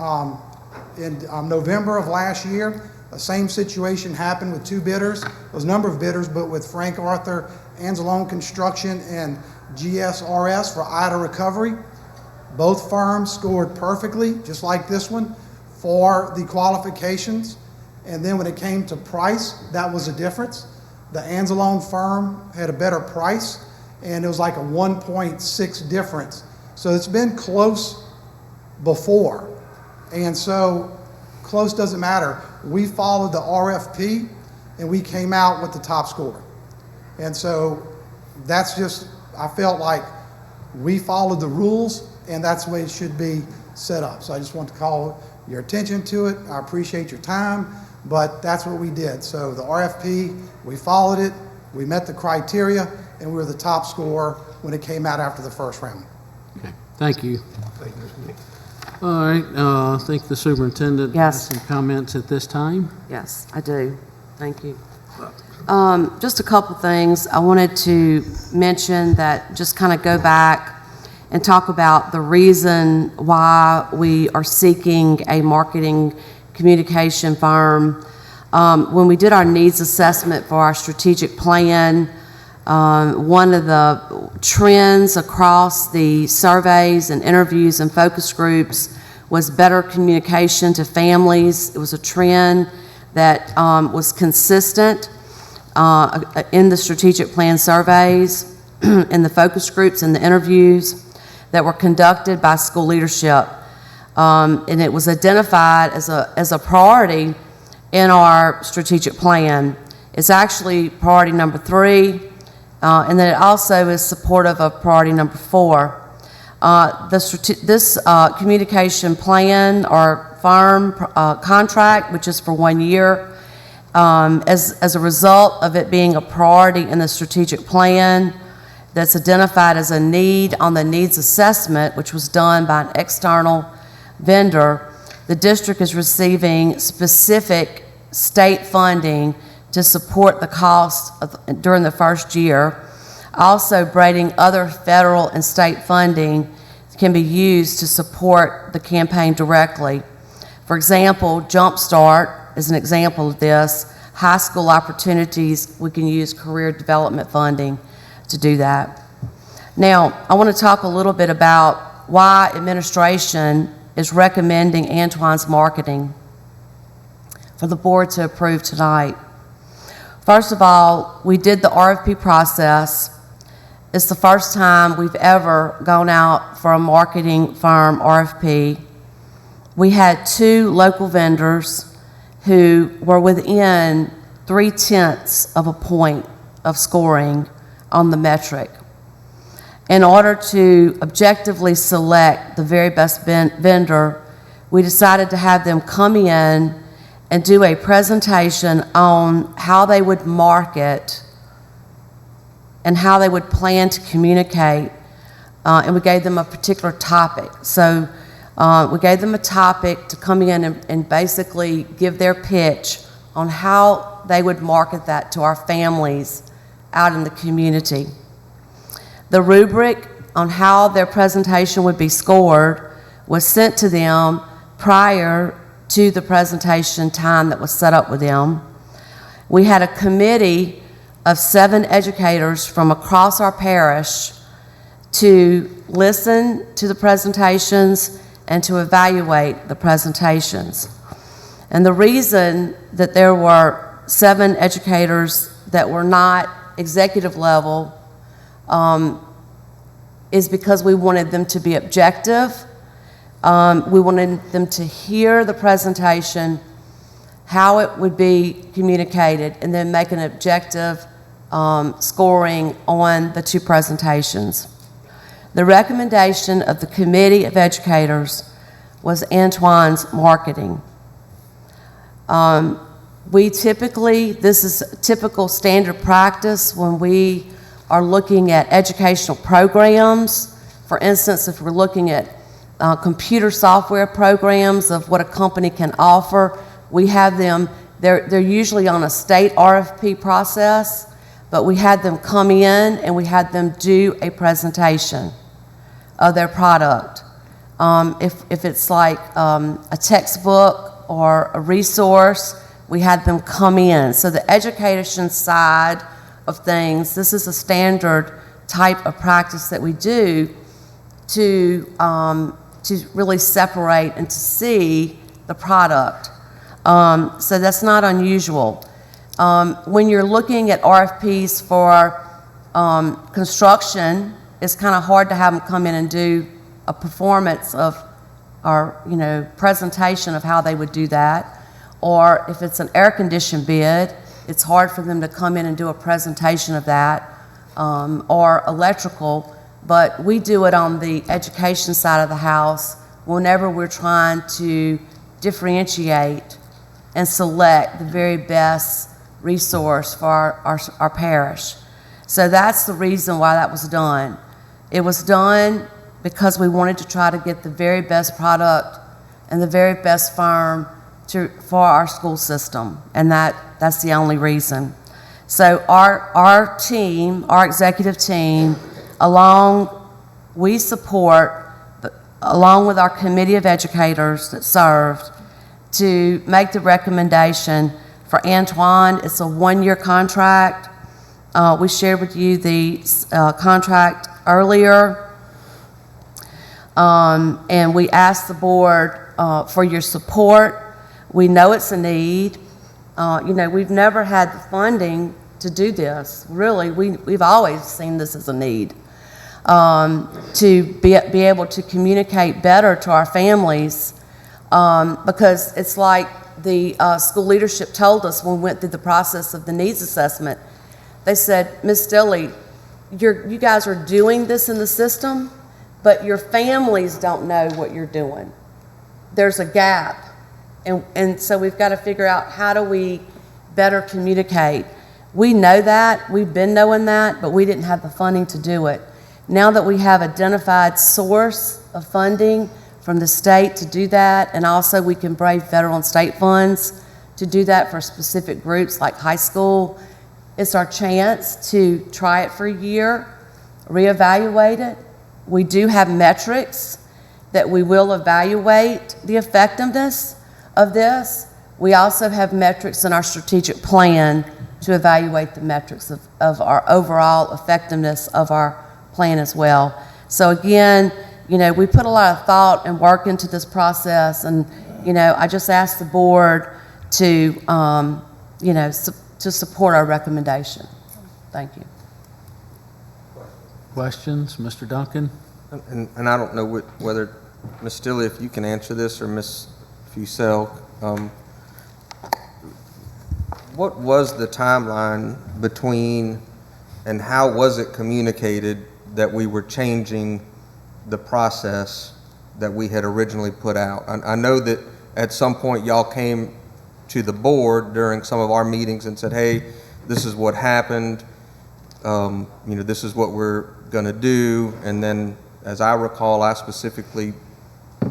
November of last year, the same situation happened with 2 bidders. There was a number of bidders, but with Frank Arthur, Anzalone Construction, and GSRS for Ida Recovery. Both firms scored perfectly, just like this one, for the qualifications. And then when it came to price, that was a difference. The Anzalone firm had a better price, and it was like a 1.6 difference. So it's been close before. And so close doesn't matter. We followed the RFP, and we came out with the top score. And so that's just, I felt like we followed the rules, and that's the way it should be set up. So I just want to call your attention to it. I appreciate your time, but that's what we did. So the RFP, we followed it, we met the criteria, and we were the top scorer when it came out after the first round. Okay, thank you. All right, I think the superintendent has some comments at this time. Yes, I do. Thank you. Just a couple things. I wanted to mention that, just kind of go back and talk about the reason why we are seeking a marketing communication firm. When we did our needs assessment for our strategic plan, one of the trends across the surveys and interviews and focus groups was better communication to families. It was a trend that was consistent in the strategic plan surveys, in the focus groups and the interviews that were conducted by school leadership. And it was identified as a priority in our strategic plan. It's actually priority number 3, and then it also is supportive of priority number 4. This communication plan or firm contract, which is for 1 year, as a result of it being a priority in the strategic plan that's identified as a need on the needs assessment, which was done by an external vendor, the district is receiving specific state funding to support the cost during the first year. Also, braiding other federal and state funding can be used to support the campaign directly. For example, Jumpstart is an example of this. high school opportunities, we can use career development funding to do that. Now, I want to talk a little bit about why administration is recommending Antoine's marketing for the board to approve tonight. First of all, we did the RFP process. It's the first time we've ever gone out for a marketing firm RFP. We had 2 local vendors who were within 0.3 of a point of scoring on the metric. In order to objectively select the very best vendor, we decided to have them come in and do a presentation on how they would market and how they would plan to communicate, and we gave them a particular topic. So we gave them a topic to come in and basically give their pitch on how they would market that to our families out in the community. The rubric on how their presentation would be scored was sent to them prior to the presentation time that was set up with them. We had a committee of 7 educators from across our parish to listen to the presentations and to evaluate the presentations. And the reason that there were 7 educators that were not executive level is because we wanted them to be objective. We wanted them to hear the presentation, how it would be communicated, and then make an objective scoring on the 2 presentations. The recommendation of the Committee of Educators was Antoine's marketing. This is typical standard practice when we are looking at educational programs. For instance, if we're looking at computer software programs of what a company can offer, we have them, they're usually on a state RFP process, but we had them come in and we had them do a presentation of their product. If it's like a textbook or a resource, we had them come in. So the education side of things, this is a standard type of practice that we do to really separate and to see the product. So that's not unusual. When you're looking at RFPs for construction, it's kind of hard to have them come in and do a performance of or presentation of how they would do that. Or if it's an air conditioned bid, it's hard for them to come in and do a presentation of that, or electrical. But we do it on the education side of the house whenever we're trying to differentiate and select the very best resource for our parish. So that's the reason why that was done. It was done because we wanted to try to get the very best product and the very best firm for our school system, and that's the only reason. So our team, our executive team, we support, along with our committee of educators that served, to make the recommendation for Antoine. It's a 1-year contract. We shared with you the contract earlier, and we asked the board for your support. We know it's a need. We've never had the funding to do this. Really, we've always seen this as a need. To be able to communicate better to our families, because it's like the school leadership told us when we went through the process of the needs assessment. They said, Ms. Dilley, you guys are doing this in the system, but your families don't know what you're doing. There's a gap. And so we've got to figure out, how do we better communicate? We know that, we've been knowing that, but we didn't have the funding to do it. Now that we have identified source of funding from the state to do that, and also we can brave federal and state funds to do that for specific groups like high school, it's our chance to try it for a year, reevaluate it. We do have metrics that we will evaluate the effectiveness of this, We also have metrics in our strategic plan to evaluate the metrics of our overall effectiveness of our plan as well. So again, you know, we put a lot of thought and work into this process, and, you know, I just ask the board to, you know, to support our recommendation. Thank you. Questions, Mr. Duncan? And I don't know whether, Ms. Stilley, if you can answer this, or Ms. Fussell, what was the timeline between, and how was it communicated that we were changing the process that we had originally put out? I know that at some point y'all came to the board during some of our meetings and said, hey, this is what happened, you know, this is what we're gonna do, and then, as I recall, I specifically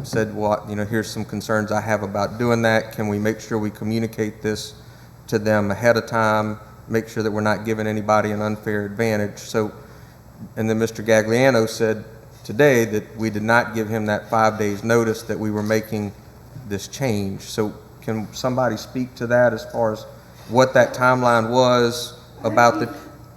said, well, you know, here's some concerns I have about doing that. Can we make sure we communicate this to them ahead of time, make sure that we're not giving anybody an unfair advantage? So, and then Mr. Gagliano said today that we did not give him that 5 days notice that we were making this change. So can somebody speak to that as far as what that timeline was about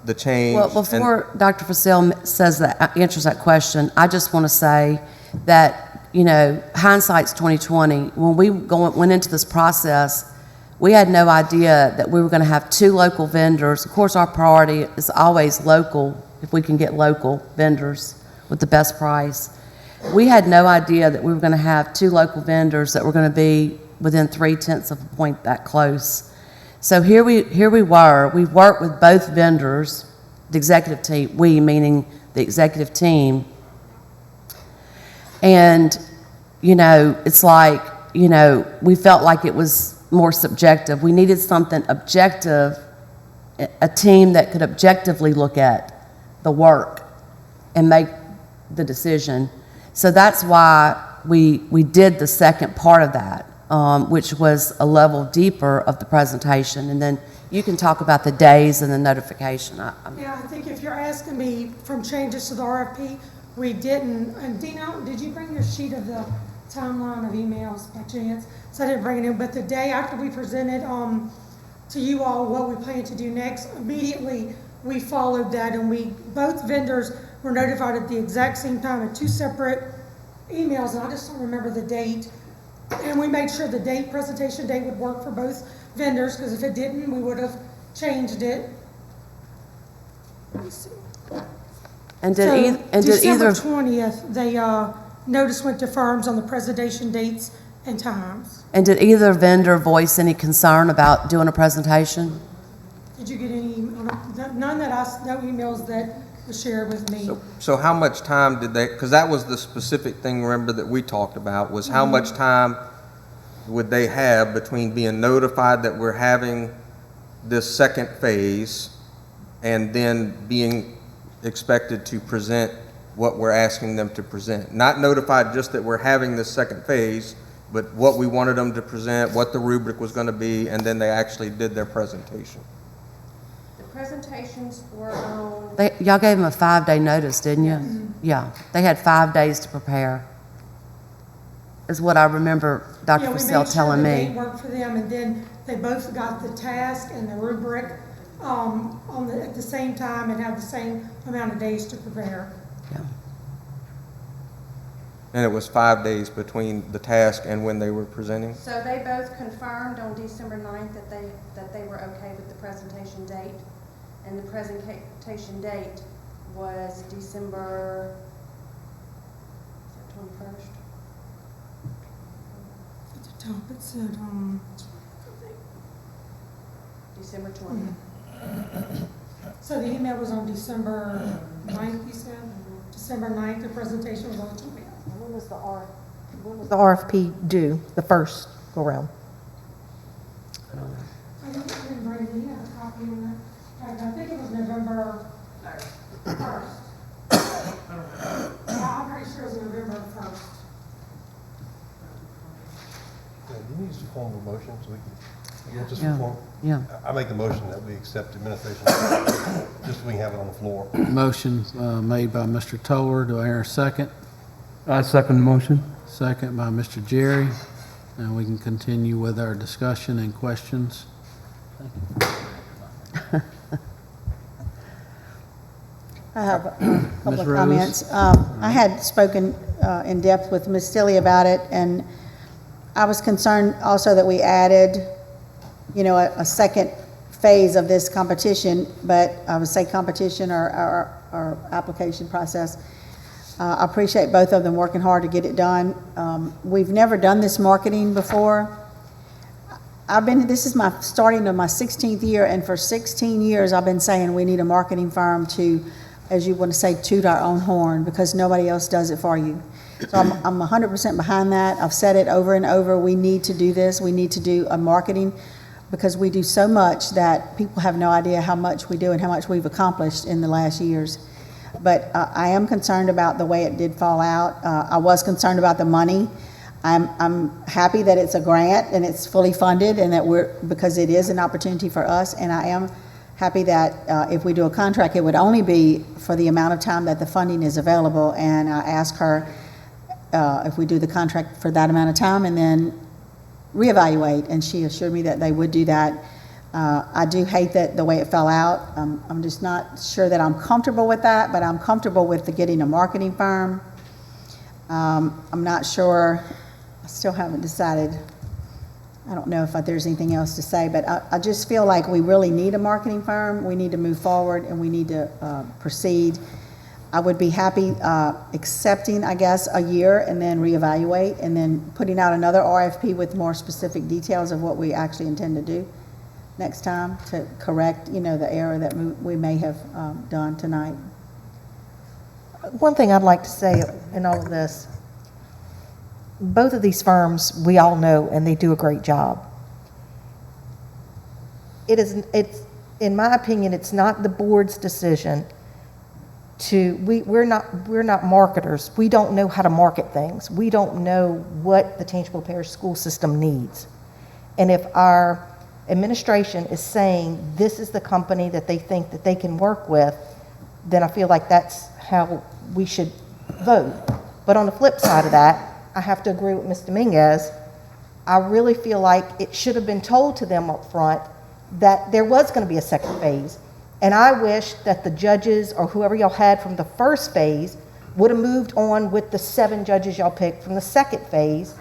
the change? Well, before Dr. Fussell says that, answers that question, I just want to say that, you know, hindsight's 2020. When we went into this process, we had no idea that we were going to have 2 local vendors. Of course, our priority is always local, if we can get local vendors with the best price. We had no idea that we were going to have 2 local vendors that were going to be within 0.3 of a point that close. So here we were. We worked with both vendors, the executive team, we meaning the executive team. And, you know, it's like, you know, we felt like it was more subjective. We needed something objective, a team that could objectively look at the work and make the decision. So that's why we did the second part of that, which was a level deeper of the presentation. And then you can talk about the days and the notification. Yeah, I think if you're asking me from changes to the RFP, we didn't. And Dino, did you bring your sheet of the timeline of emails by chance? So I didn't bring it in, but the day after we presented to you all what we plan to do next, immediately we followed that, and both vendors were notified at the exact same time in 2 separate emails, and I just don't remember the date. And we made sure the presentation date would work for both vendors, because if it didn't, we would have changed it. Let me see. And did December either 20th, they notice went to firms on the presentation dates and times. And did either vendor voice any concern about doing a presentation? Did you get any? None that no emails that were shared with me. So how much time did they, because that was the specific thing, remember, that we talked about, was how much time would they have between being notified that we're having this second phase and then being expected to present what we're asking them to present? Not notified just that we're having this second phase, but what we wanted them to present, what the rubric was going to be, and then they actually did their presentation. The presentations were on... Y'all gave them a 5-day notice, didn't you? Mm-hmm. Yeah, they had 5 days to prepare, is what I remember Dr. Fussell telling me. Yeah, we made sure the date worked for them, and then they both got the task and the rubric at the same time and had the same amount of days to prepare. Yeah. And it was 5 days between the task and when they were presenting? So they both confirmed on December 9th that they were okay with the presentation date. And the presentation date was December 21st? At the top it said, December 20th. So the email was on December 9th, you said? December 9th, the presentation was on the 20th. When was the RFP due, the first go round? I didn't bring it. You have a copy of that. I think it was November 1st. Yeah, I'm pretty sure it was November 1st. Do you need to form a motion so we can, just Yeah. form? Yeah. I make the motion that we accept administration, just so we can have it on the floor. Motion made by Mr. Toller. Do I hear a second? I second the motion. Second by Mr. Jerry. and we can continue with our discussion and questions. I have a couple Ms. of Rose? comments. I had spoken in depth with Ms. Stilley about it, and I was concerned also that we added, you know, a second phase of this competition, but I would say competition or application process. I appreciate both of them working hard to get it done. We've never done this marketing before. This is my starting of my 16th year, and for 16 years I've been saying we need a marketing firm to, as you want to say, toot our own horn, because nobody else does it for you. So I'm 100% behind that. I've said it over and over. We need to do this. We need to do a marketing, because we do so much that people have no idea how much we do and how much we've accomplished in the last years. But I am concerned about the way it did fall out. I was concerned about the money. I'm happy that it's a grant and it's fully funded, and that because it is an opportunity for us. And I am happy that if we do a contract, it would only be for the amount of time that the funding is available. And I asked her if we do the contract for that amount of time and then reevaluate, and she assured me that they would do that. I do hate that the way it fell out. I'm just not sure that I'm comfortable with that, but I'm comfortable with getting a marketing firm. I'm not sure. I still haven't decided. I don't know if there's anything else to say, but I just feel like we really need a marketing firm. We need to move forward, and we need to proceed. I would be happy accepting, I guess, a year and then reevaluate, and then putting out another RFP with more specific details of what we actually intend to do next time to correct, you know, the error that we may have done tonight. One thing I'd like to say in all of this, both of these firms, we all know, and they do a great job. It's, in my opinion, it's not the board's decision we're not marketers. We don't know how to market things. We don't know what the Tangipahoa Parish school system needs. And if our administration is saying this is the company that they think that they can work with, then I feel like that's how we should vote. But on the flip side of that, I have to agree with Ms. Dominguez. I really feel like it should have been told to them up front that there was going to be a second phase. And I wish that the judges or whoever y'all had from the first phase would have moved on with the 7 judges y'all picked from the second phase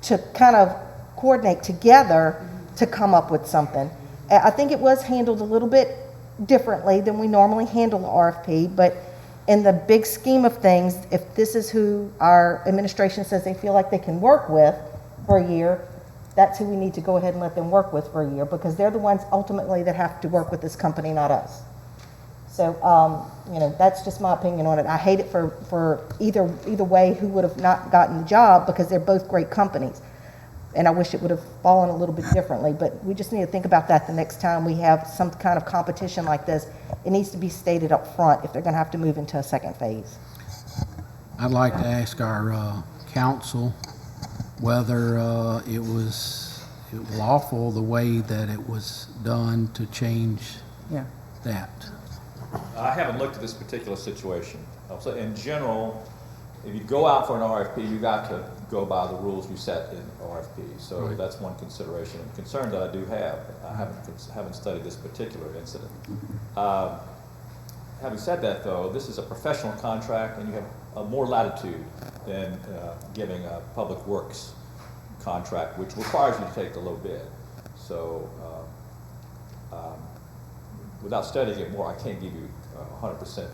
to kind of coordinate together to come up with something. I think it was handled a little bit differently than we normally handle the RFP, but in the big scheme of things, if this is who our administration says they feel like they can work with for a year, that's who we need to go ahead and let them work with for a year, because they're the ones ultimately that have to work with this company, not us. So, you know, that's just my opinion on it. I hate it for either way who would have not gotten the job, because they're both great companies. And I wish it would have fallen a little bit differently, but we just need to think about that the next time we have some kind of competition like this. It needs to be stated up front if they're going to have to move into a second phase. I'd like to ask our council whether it was lawful the way that it was done to change that. I haven't looked at this particular situation. So in general, if you go out for an RFP, you got to go by the rules you set in RFP. So Right. That's one consideration and concern that I do have. I haven't studied this particular incident. Having said that, though, this is a professional contract, and you have more latitude than giving a public works contract, which requires you to take the low bid. So without studying it more, I can't give you a 100%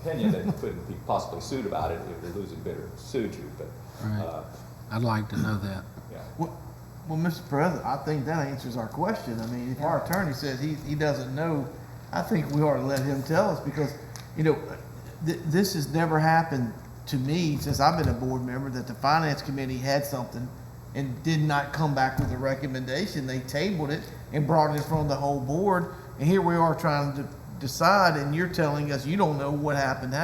opinion that you couldn't be possibly sued about it if the losing bidder sued you. But Right. I'd like to know that. yeah. Well, Mr. President, I think that answers our question. I mean, if our attorney says he doesn't know, I think we ought to let him tell us, because, you know, this has never happened to me since I've been a board member, that the finance committee had something and did not come back with a recommendation. They tabled it and brought it in front of the whole board, and here we are trying to decide, and you're telling us you don't know what happened.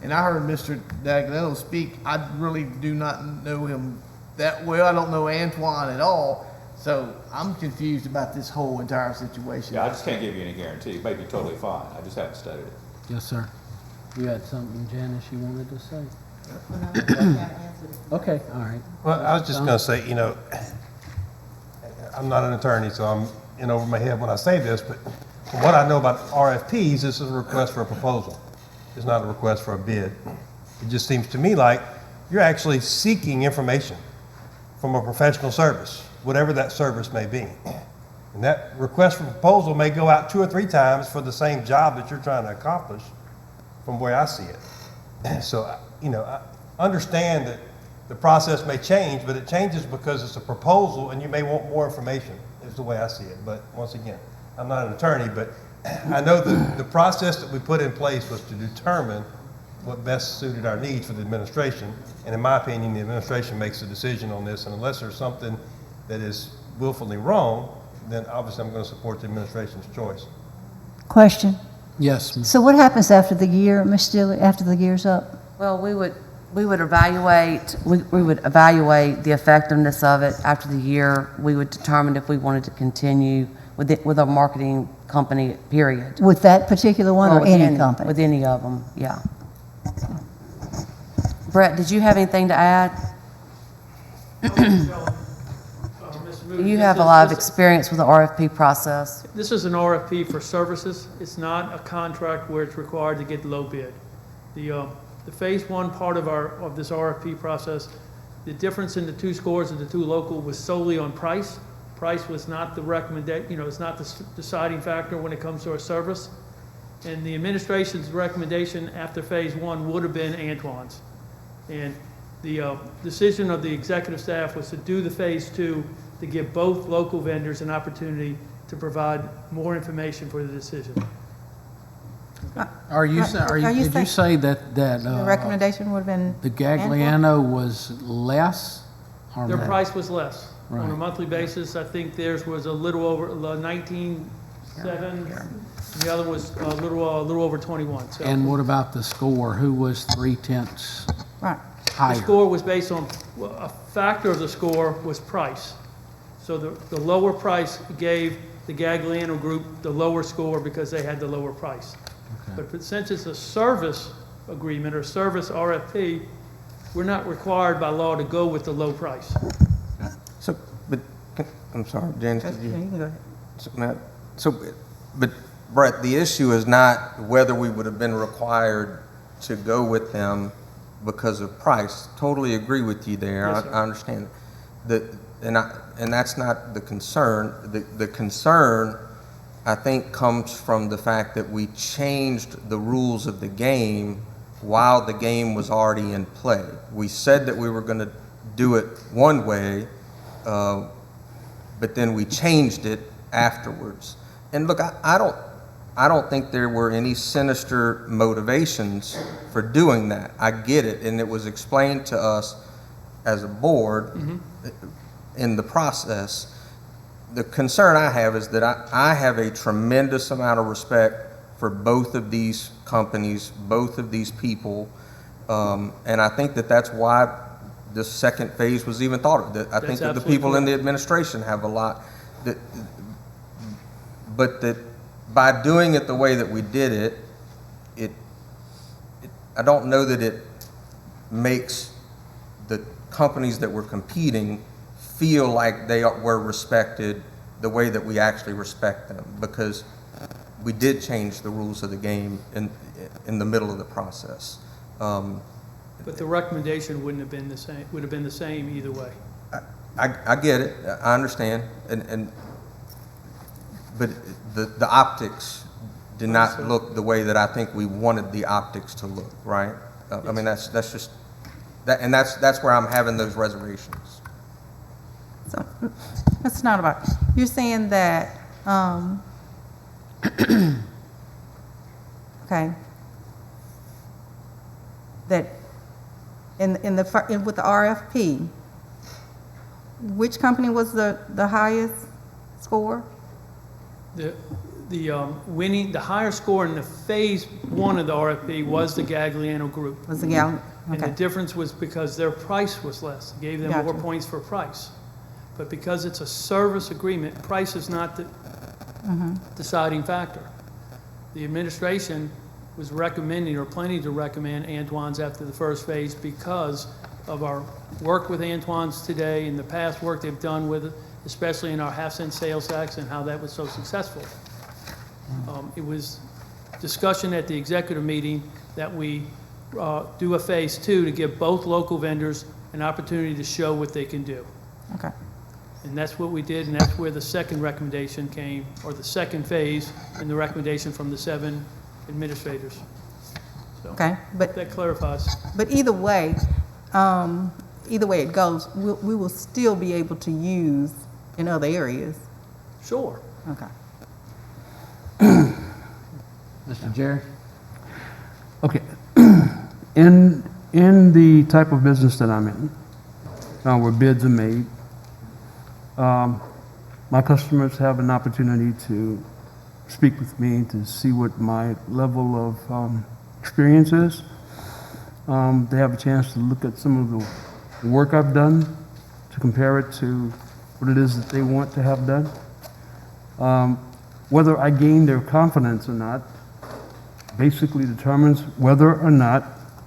And I heard Mr. Dagnello speak. I really do not know him that well. I don't know Antoine at all. So I'm confused about this whole entire situation. Yeah, I just can't give you any guarantee. It may be totally fine. I just haven't studied it. Yes, sir. You had something, Janice, you wanted to say? Okay, all right. Well, I was just gonna say, you know, I'm not an attorney, so I'm in over my head when I say this, but from what I know about RFPs, this is a request for a proposal. It's not a request for a bid. It just seems to me like you're actually seeking information from a professional service, whatever that service may be. And that request for proposal may go out 2 or 3 times for the same job that you're trying to accomplish, from where I see it. So, you know, I understand that the process may change, but it changes because it's a proposal and you may want more information, is the way I see it. But once again, I'm not an attorney, but I know that the process that we put in place was to determine what best suited our needs for the administration. And in my opinion, the administration makes a decision on this, and unless there's something that is willfully wrong, then obviously I'm going to support the administration's choice. Question. Yes, ma'am. So what happens after the year, Ms. Stilley, after the year's up? Well, we would evaluate the effectiveness of it after the year. We would determine if we wanted to continue with our marketing company, period. With that particular one or with any company? With any of them, yeah. Brett, did you have anything to add? You have a lot of experience with the RFP process. This is an RFP for services. It's not a contract where it's required to get low bid. The phase 1 part of this RFP process, the difference in the 2 scores of the 2 local was solely on price. Price was not the recommendation, it's not the deciding factor when it comes to our service. And the administration's recommendation after phase 1 would have been Antoine's. And the decision of the executive staff was to do the phase 2 to give both local vendors an opportunity to provide more information for the decision. Did you say that The recommendation would have been? the Gagliano was less? Or Their more? price was less. On a Right. monthly basis, I think theirs was a little over 19.7. The other was a little over 21. So And what about the score? Who was 3/10 Right. higher? the score was based on, a factor of the score was price. So the lower price gave the Gagliano group the lower score because they had the lower price. Okay. But since it's a service agreement or service RFP, we're not required by law to go with the low price. So, but, I'm sorry, Janice, did you? Yeah, you can go ahead. But Brett, the issue is not whether we would have been required to go with them because of price. Totally agree with you there. Yes, sir. I understand. And that's not the concern. The concern, I think, comes from the fact that we changed the rules of the game while the game was already in play. We said that we were going to do it one way, but then we changed it afterwards. And look, I don't think there were any sinister motivations for doing that. I get it, and it was explained to us as a board in the process. The concern I have is that I have a tremendous amount of respect for both of these companies, both of these people, and I think that that's why the second phase was even thought of. I think that the people in the administration have a lot, but that by doing it the way that we did it, I don't know that it makes the companies that were competing feel like they were respected the way that we actually respect them, because we did change the rules of the game in the middle of the process. But the recommendation wouldn't have been the same, would have been the same either way. I get it, I understand, but the optics did not look the way that I think we wanted the optics to look, right? I mean, that's just, and that's where I'm having those reservations. So, it's not about, you're saying that, okay, that with the RFP, which company was the highest score? The higher score in the phase 1 of the RFP was the Gagliano group. Was the Gagliano, And the okay. difference was because their price was less. It gave them more Gotcha. points for price. But because it's a service agreement, price is not the deciding factor. The administration was recommending or planning to recommend Antoine's after the first phase because of our work with Antoine's today and the past work they've done with it, especially in our half-cent sales tax and how that was so successful. It was discussion at the executive meeting that we do a phase 2 to give both local vendors an opportunity to show what they can do. Okay. And that's what we did, and that's where the second recommendation came, or the second phase, and the recommendation from the 7 administrators. So, Okay, but that clarifies. But either way it goes, we will still be able to use in other areas. Sure. Okay. Mr. Jerry? Okay. In the type of business that I'm in, where bids are made, my customers have an opportunity to speak with me to see what my level of experience is. They have a chance to look at some of the work I've done, to compare it to what it is that they want to have done. Whether I gain their confidence or not basically determines whether or not,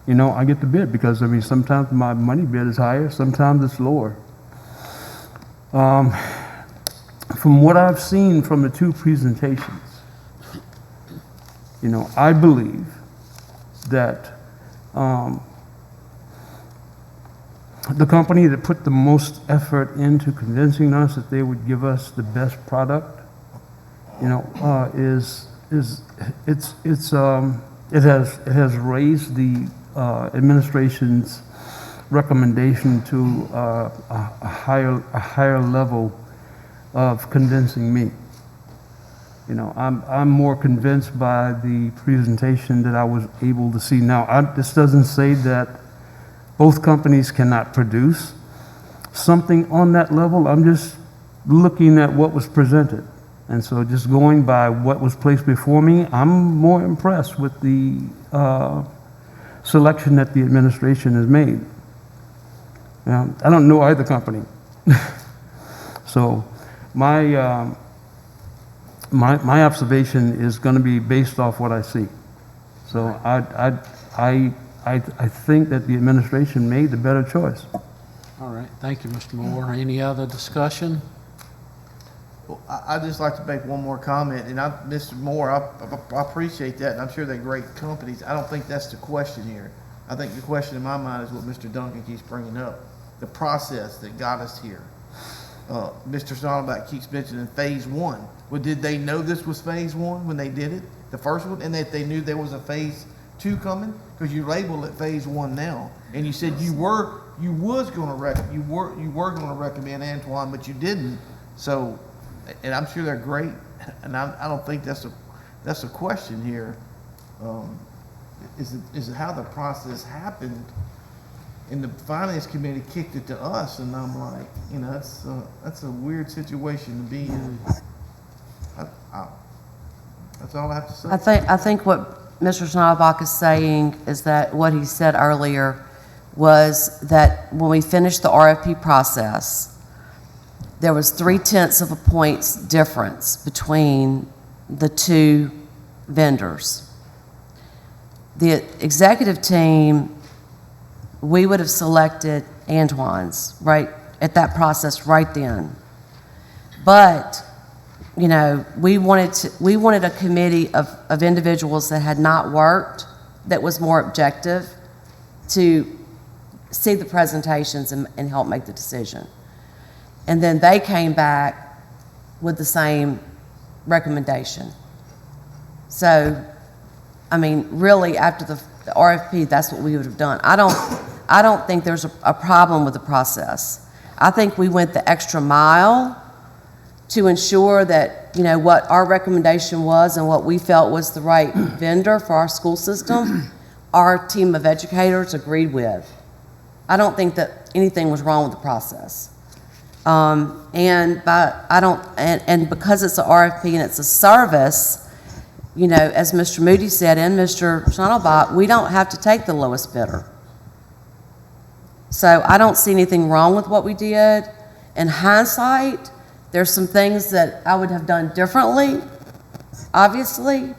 I get the bid, because, sometimes my money bid is higher, sometimes it's lower. From what I've seen from the 2 presentations, I believe that the company that put the most effort into convincing us that they would give us the best product, it has raised the administration's recommendation to a higher level of convincing me. I'm more convinced by the presentation that I was able to see. Now, this doesn't say that both companies cannot produce something on that level. I'm just looking at what was presented. And so just going by what was placed before me, I'm more impressed with the selection that the administration has made. I don't know either company. So my observation is going to be based off what I see. So I think that the administration made the better choice. All right, thank you, Mr. Moore. Any other discussion? Well, I'd just like to make one more comment, and Mr. Moore, I appreciate that, and I'm sure they're great companies. I don't think that's the question here. I think the question in my mind is what Mr. Duncan keeps bringing up, the process that got us here. Mr. Sonneback keeps mentioning phase 1. Well, did they know this was phase 1 when they did it, the first one, and that they knew there was a phase 2 coming? Because you label it phase 1 now, and you said you were going to recommend Antoine, but you didn't. So, and I'm sure they're great, and I don't think that's a question here. Is it how the process happened? And the finance committee kicked it to us, and I'm like, that's a weird situation to be in. That's all I have to say. I think what Mr. Schneiderbach is saying is that what he said earlier was that when we finished the RFP process, there was 0.3 of a points difference between the 2 vendors. The executive team, we would have selected Antoine's right at that process right then. But, we wanted a committee of individuals that had not worked, that was more objective, to see the presentations and help make the decision. And then they came back with the same recommendation. So, really, after the RFP, that's what we would have done. I don't think there's a problem with the process. I think we went the extra mile to ensure that, what our recommendation was and what we felt was the right vendor for our school system, our team of educators agreed with. I don't think that anything was wrong with the process. And because it's an RFP and it's a service, as Mr. Moody said and Mr. Schneiderbach, we don't have to take the lowest bidder. So I don't see anything wrong with what we did. In hindsight, there's some things that I would have done differently, obviously,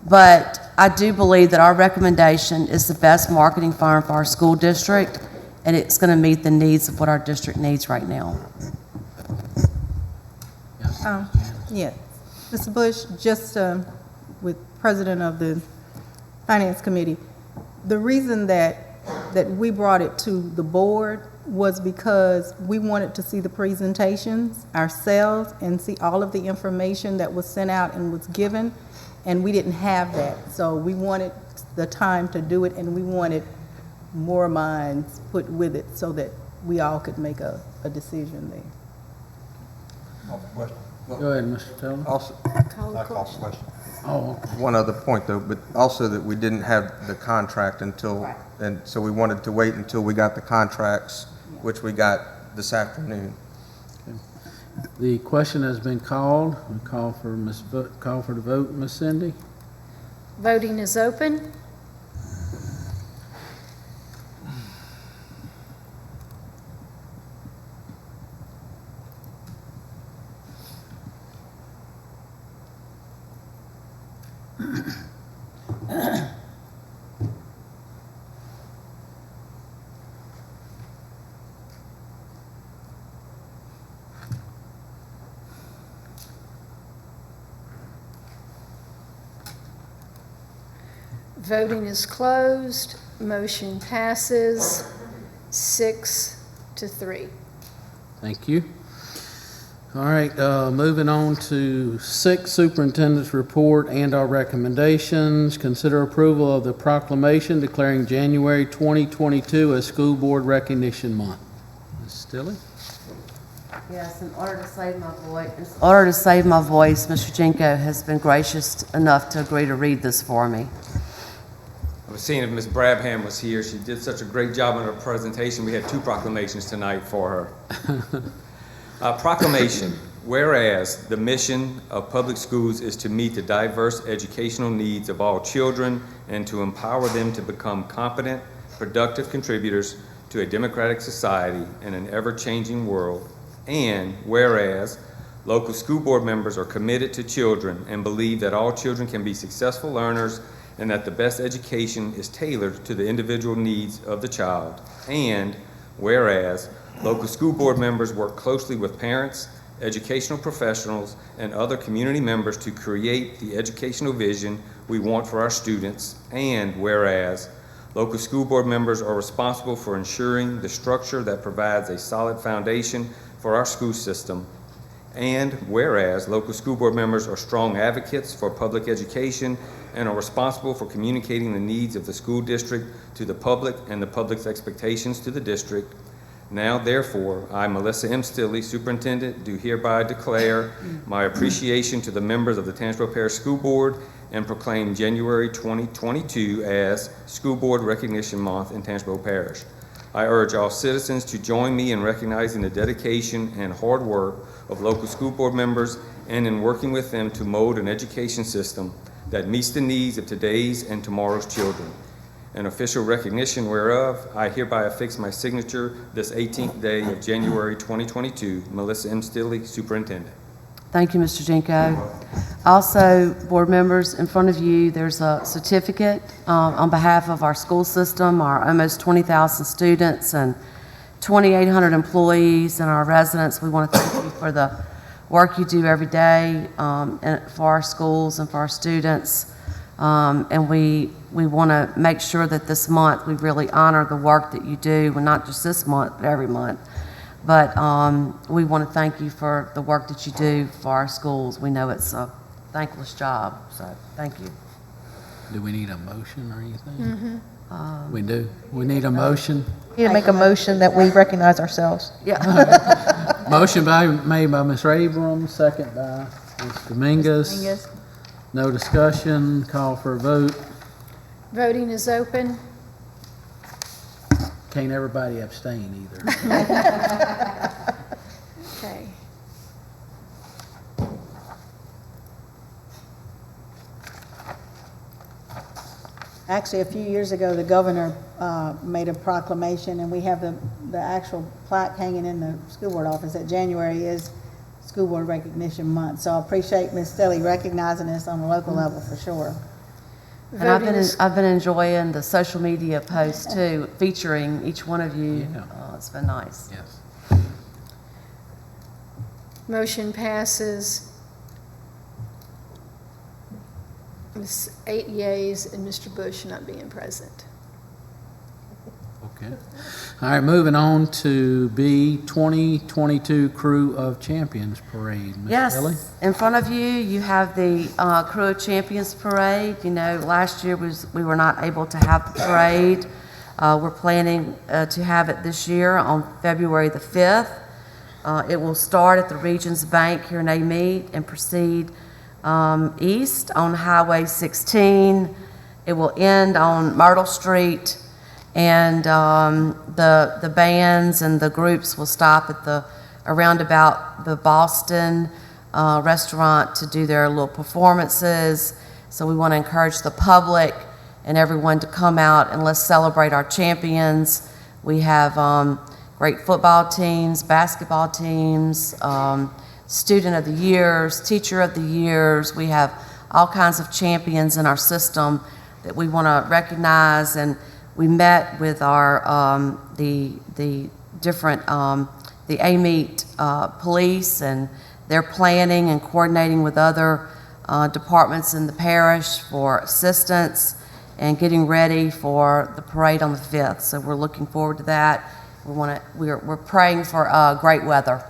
but I do believe that our recommendation is the best marketing firm for our school district, and it's going to meet the needs of what our district needs right now. Yeah, Mr. Bush, just with President of the Finance Committee, the reason that we brought it to the board was because we wanted to see the presentations ourselves and see all of the information that was sent out and was given, and we didn't have that. So we wanted the time to do it, and we wanted more minds put with it so that we all could make a decision there. Go ahead, Mr. Taylor. Also, Call the question. Oh, one other point though, but also that we didn't have the contract until, and so we wanted to wait until we got the contracts, which we got this afternoon. the question has been called. We call for the vote, Ms. Cindy. Voting is open. Voting is closed. Motion passes 6-3. Thank you. All right, moving on to 6, Superintendent's report and our recommendations. Consider approval of the proclamation declaring January 2022 as School Board Recognition Month. Ms. Stilley? Yes, in order to save my voice, Mr. Jenko has been gracious enough to agree to read this for me. I was seeing if Ms. Brabham was here. She did such a great job on her presentation. We had 2 proclamations tonight for her. Proclamation. Whereas the mission of public schools is to meet the diverse educational needs of all children and to empower them to become competent, productive contributors to a democratic society in an ever-changing world. And whereas local school board members are committed to children and believe that all children can be successful learners and that the best education is tailored to the individual needs of the child. And whereas local school board members work closely with parents, educational professionals, and other community members to create the educational vision we want for our students. And whereas local school board members are responsible for ensuring the structure that provides a solid foundation for our school system. And whereas local school board members are strong advocates for public education and are responsible for communicating the needs of the school district to the public and the public's expectations to the district. Now, therefore, I, Melissa M. Stilley, Superintendent, do hereby declare my appreciation to the members of the Tangipahoa Parish School Board and proclaim January 2022 as School Board Recognition Month in Tangipahoa Parish. I urge all citizens to join me in recognizing the dedication and hard work of local school board members and in working with them to mold an education system that meets the needs of today's and tomorrow's children. In official recognition whereof, I hereby affix my signature this 18th day of January 2022. Melissa M. Stilley, Superintendent. Thank you, Mr. Jenko. Also, board members, in front of you, there's a certificate on behalf of our school system, our almost 20,000 students and 2,800 employees and our residents. We want to thank you for the work you do every day for our schools and for our students. And we want to make sure that this month we really honor the work that you do, well, not just this month, but every month. But we want to thank you for the work that you do for our schools. We know it's a thankless job, so thank you. Do we need a motion or anything? We do. We need a motion. You need to make a motion that we recognize ourselves. Yeah. Motion made by Ms. Abrams, second by Ms. Dominguez. No discussion. Call for a vote. Voting is open. Can't everybody abstain either. Okay. Actually, a few years ago, the governor made a proclamation, and we have the actual plaque hanging in the school board office that January is School Board Recognition Month. So I appreciate Ms. Stilley recognizing us on the local level for sure. And Voting is- I've been enjoying the social media posts too, featuring each one of you. It's been nice. Yes. Motion passes with 8 yeas and Mr. Bush not being present. Okay. All right, moving on to B, 2022 Crew of Champions Parade. Ms. Yes, Kelly? in front of you, you have the Crew of Champions Parade. You know, last year we were not able to have the parade. We're planning to have it this year on February the 5th. It will start at the Regions Bank here in Amite and proceed east on Highway 16. It will end on Myrtle Street, and the bands and the groups will stop at around about the Boston restaurant to do their little performances. So we want to encourage the public and everyone to come out and let's celebrate our champions. We have great football teams, basketball teams, student of the years, teacher of the years. We have all kinds of champions in our system that we want to recognize. And we met with our the different the Amite police, and they're planning and coordinating with other departments in the parish for assistance and getting ready for the parade on the 5th. So we're looking forward to that. We're praying for great weather,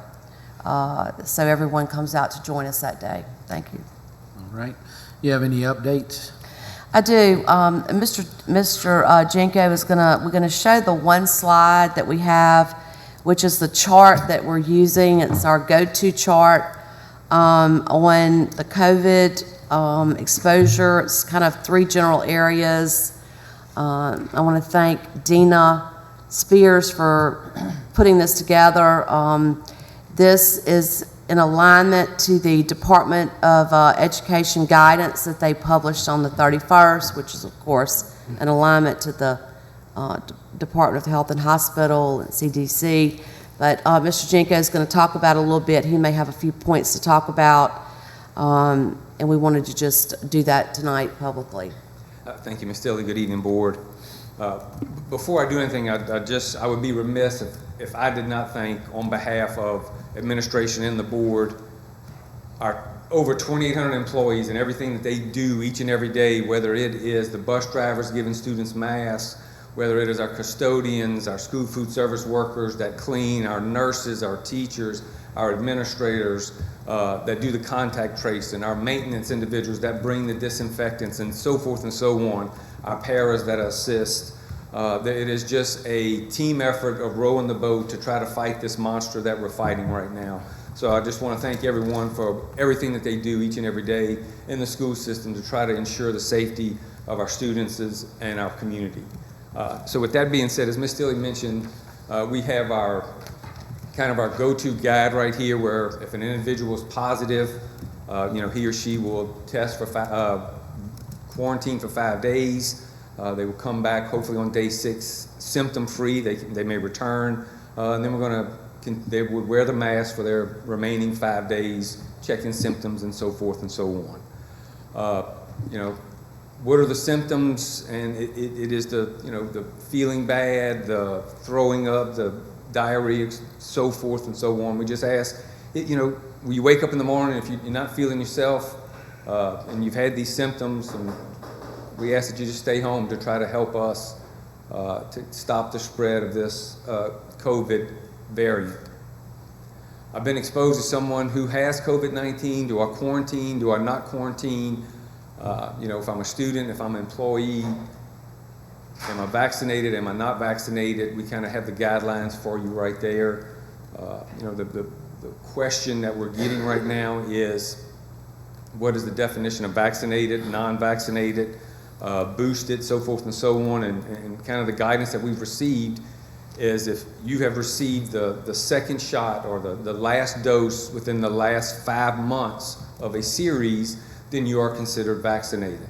so everyone comes out to join us that day. Thank you. All right. You have any updates? I do. Mr. Jenko is we're gonna show the one slide that we have, which is the chart that we're using. It's our go-to chart on the COVID exposure. It's kind of 3 general areas. I want to thank Dina Spears for putting this together. This is in alignment to the Department of Education guidance that they published on the 31st, which is, of course, an alignment to the Department of Health and Hospital and CDC. But Mr. Jenko is going to talk about it a little bit. He may have a few points to talk about, and we wanted to just do that tonight publicly. Thank you, Ms. Stilley. Good evening, Board. Before I do anything, I would be remiss if I did not thank, on behalf of administration and the board, our over 2,800 employees and everything that they do each and every day, whether it is the bus drivers giving students masks, whether it is our custodians, our school food service workers that clean, our nurses, our teachers, our administrators that do the contact tracing, our maintenance individuals that bring the disinfectants and so forth and so on, our paras that assist. It is just a team effort of rowing the boat to try to fight this monster that we're fighting right now. So I just want to thank everyone for everything that they do each and every day in the school system to try to ensure the safety of our students and our community. So with that being said, as Ms. Stilley mentioned, we have our go-to guide right here, where if an individual is positive, he or she will test for quarantine for 5 days. They will come back hopefully on day 6 symptom-free. They may return, and then they would wear the mask for their remaining 5 days, checking symptoms and so forth and so on. What are the symptoms? And it is the feeling bad, the throwing up, the diarrhea, so forth and so on. We just ask, when you wake up in the morning, if you're not feeling yourself and you've had these symptoms, and we ask that you just stay home to try to help us to stop the spread of this COVID variant. I've been exposed to someone who has COVID-19. Do I quarantine? Do I not quarantine? If I'm a student, if I'm an employee, am I vaccinated? Am I not vaccinated? We kind of have the guidelines for you right there. The question that we're getting right now is, what is the definition of vaccinated, non-vaccinated, boosted, so forth and so on, and kind of the guidance that we've received is if you have received the second shot or the last dose within the last 5 months of a series, then you are considered vaccinated.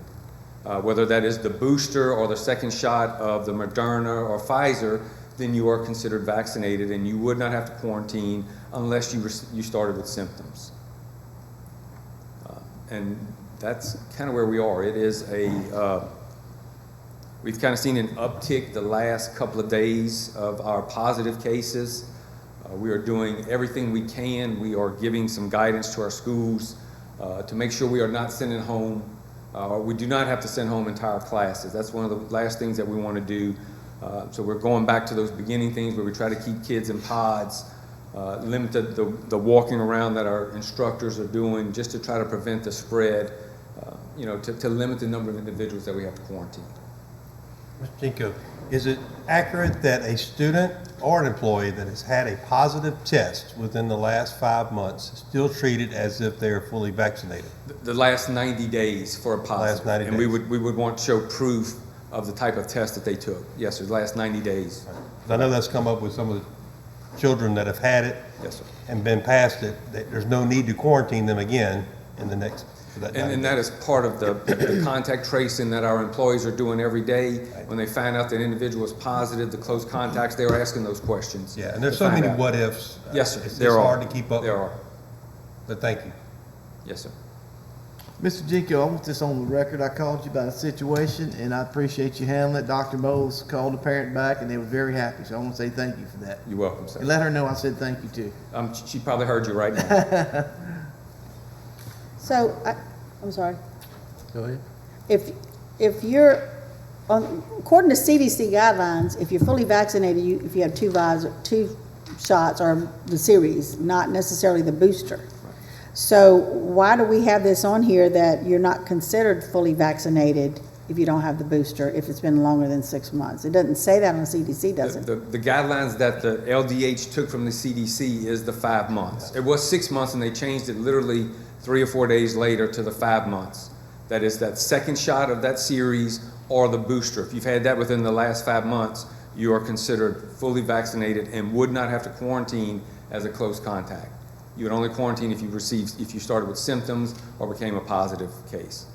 Whether that is the booster or the second shot of the Moderna or Pfizer, then you are considered vaccinated and you would not have to quarantine unless you started with symptoms. And that's kind of where we are. It is We've kind of seen an uptick the last couple of days of our positive cases. We are doing everything we can. We are giving some guidance to our schools to make sure we are not sending home, we do not have to send home entire classes. That's one of the last things that we want to do. So we're going back to those beginning things where we try to keep kids in pods, limit the walking around that our instructors are doing just to try to prevent the spread, to limit the number of individuals that we have to quarantine. Mr. Jinko, is it accurate that a student or an employee that has had a positive test within the last 5 months is still treated as if they are fully vaccinated? The last 90 days for a positive. Last 90 and days. we would want to show proof of the type of test that they took. Yes, sir, the last 90 days. I know that's come up with some of the children that have had it. Yes, sir. And been past it. There's no need to quarantine them again in the next. And that is part of the contact tracing that our employees are doing every day. When they find out that an individual is positive, the close contacts, they are asking those questions. Yeah, and there's so many what ifs. Yes, sir. It's There are. hard to keep up. There are. But thank you. Yes, sir. Mr. Jinko, I want this on the record. I called you about a situation, and I appreciate you handling it. Dr. Bowles called the parent back, and they were very happy, so I want to say thank you for that. You're welcome, sir. And let her know I said thank you, too. She probably heard you right now. So, I'm sorry. Go ahead. If you're, according to CDC guidelines, if you're fully vaccinated, if you have two shots or the series, not necessarily the booster. So why do we have this on here that you're not considered fully vaccinated if you don't have the booster, if it's been longer than 6 months? It doesn't say that on CDC, does it? The guidelines that the LDH took from the CDC is the 5 months. It was 6 months, and they changed it literally 3 or 4 days later to the 5 months. That is that second shot of that series or the booster. If you've had that within the last 5 months, you are considered fully vaccinated and would not have to quarantine as a close contact. You would only quarantine if you started with symptoms or became a positive case.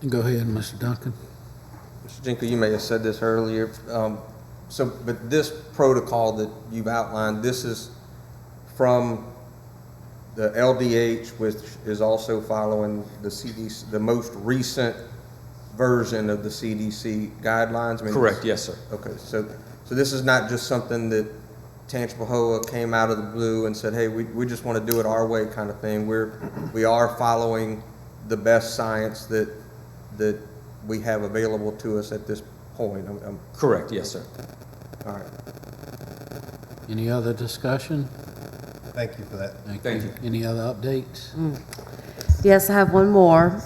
Go ahead, Mr. Duncan. Mr. Jinko, you may have said this earlier. But this protocol that you've outlined, this is from the LDH, which is also following the CDC, the most recent version of the CDC guidelines? Correct, yes, sir. Okay, so this is not just something that Tangipahoa came out of the blue and said, hey, we just want to do it our way kind of thing. We are following the best science that we have available to us at this point. Correct, yes, sir. All right. Any other discussion? Thank you for that. Thank you. Any other updates? Yes, I have one more.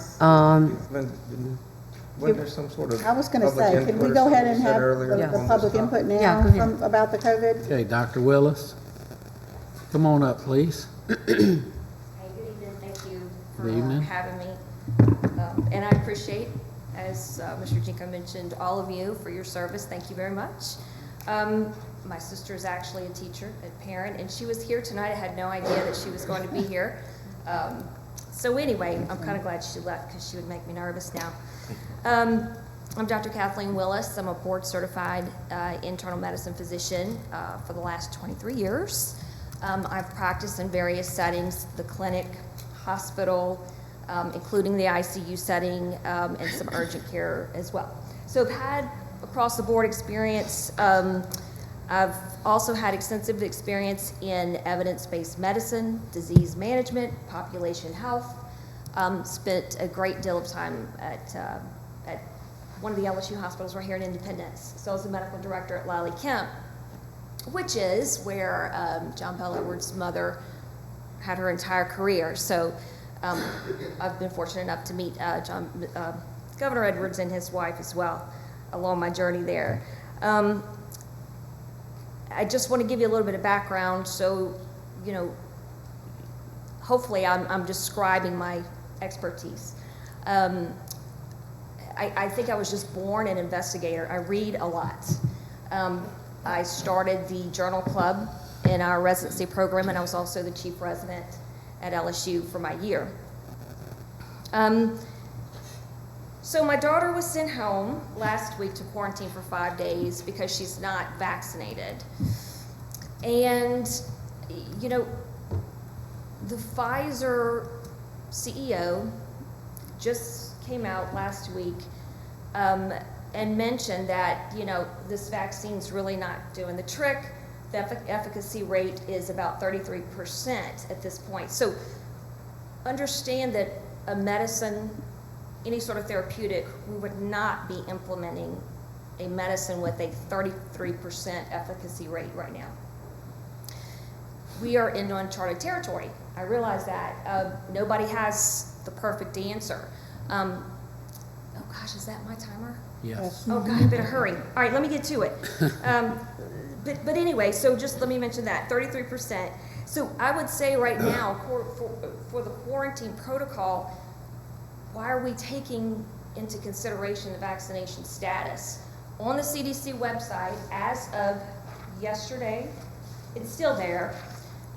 Wasn't there some sort of I was going to public say, input can we or go ahead something and you said have earlier the on this public topic? input now Yeah, go ahead. about the COVID? Okay, Dr. Willis, come on up, please. Hey, good evening. Thank you for Good evening. having me. And I appreciate, as Mr. Jinko mentioned, all of you for your service. Thank you very much. My sister is actually a teacher, a parent, and she was here tonight. I had no idea that she was going to be here. So anyway, I'm kind of glad she left because she would make me nervous now. I'm Dr. Kathleen Willis. I'm a board-certified internal medicine physician for the last 23 years. I've practiced in various settings, the clinic, hospital, including the ICU setting, and some urgent care as well. So I've had across-the-board experience. I've also had extensive experience in evidence-based medicine, disease management, population health. Spent a great deal of time at one of the LSU hospitals right here in Independence. So I was the medical director at Lally Kemp, which is where John Bell Edwards' mother had her entire career. So I've been fortunate enough to meet Governor Edwards and his wife as well along my journey there. I just want to give you a little bit of background so, hopefully I'm describing my expertise. I think I was just born an investigator. I read a lot. I started the Journal Club in our residency program, and I was also the chief resident at LSU for my year. So my daughter was sent home last week to quarantine for 5 days because she's not vaccinated. And, the Pfizer CEO just came out last week and mentioned that, you know, this vaccine's really not doing the trick. The efficacy rate is about 33% at this point. So understand that a medicine, any sort of therapeutic, we would not be implementing a medicine with a 33% efficacy rate right now. We are in uncharted territory. I realize that. Nobody has the perfect answer. Oh gosh, is that my timer? Yes. Oh God, I better hurry. All right, let me get to it. But anyway, so just let me mention that, 33%. So I would say right now, for the quarantine protocol, why are we taking into consideration the vaccination status? On the CDC website, as of yesterday, it's still there,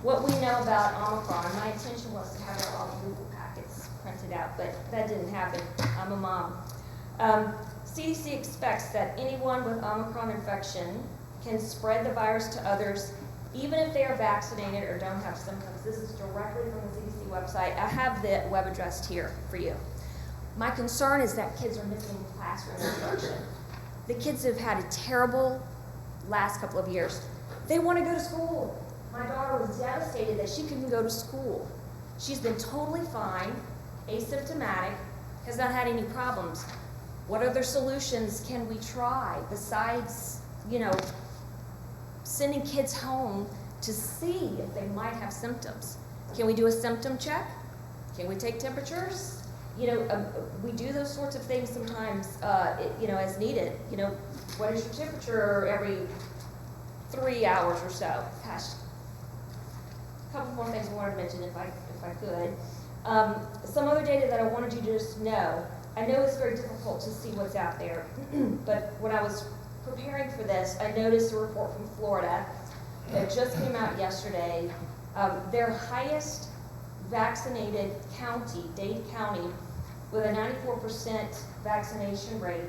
what we know about Omicron. My intention was to have all the Google packets printed out, but that didn't happen. I'm a mom. CDC expects that anyone with Omicron infection can spread the virus to others, even if they are vaccinated or don't have symptoms. This is directly from the CDC website. I have the web address here for you. My concern is that kids are missing classroom instruction. The kids have had a terrible last couple of years. They want to go to school. My daughter was devastated that she couldn't go to school. She's been totally fine, asymptomatic, has not had any problems. What other solutions can we try besides, you know, sending kids home to see if they might have symptoms? Can we do a symptom check? Can we take temperatures? You know, we do those sorts of things sometimes, you know, as needed. You know, what is your temperature every 3 hours or so? Gosh, a couple more things I wanted to mention if I could. Some other data that I wanted you to just know. I know it's very difficult to see what's out there, but when I was preparing for this, I noticed a report from Florida that just came out yesterday. Their highest vaccinated county, Dade County, with a 94% vaccination rate,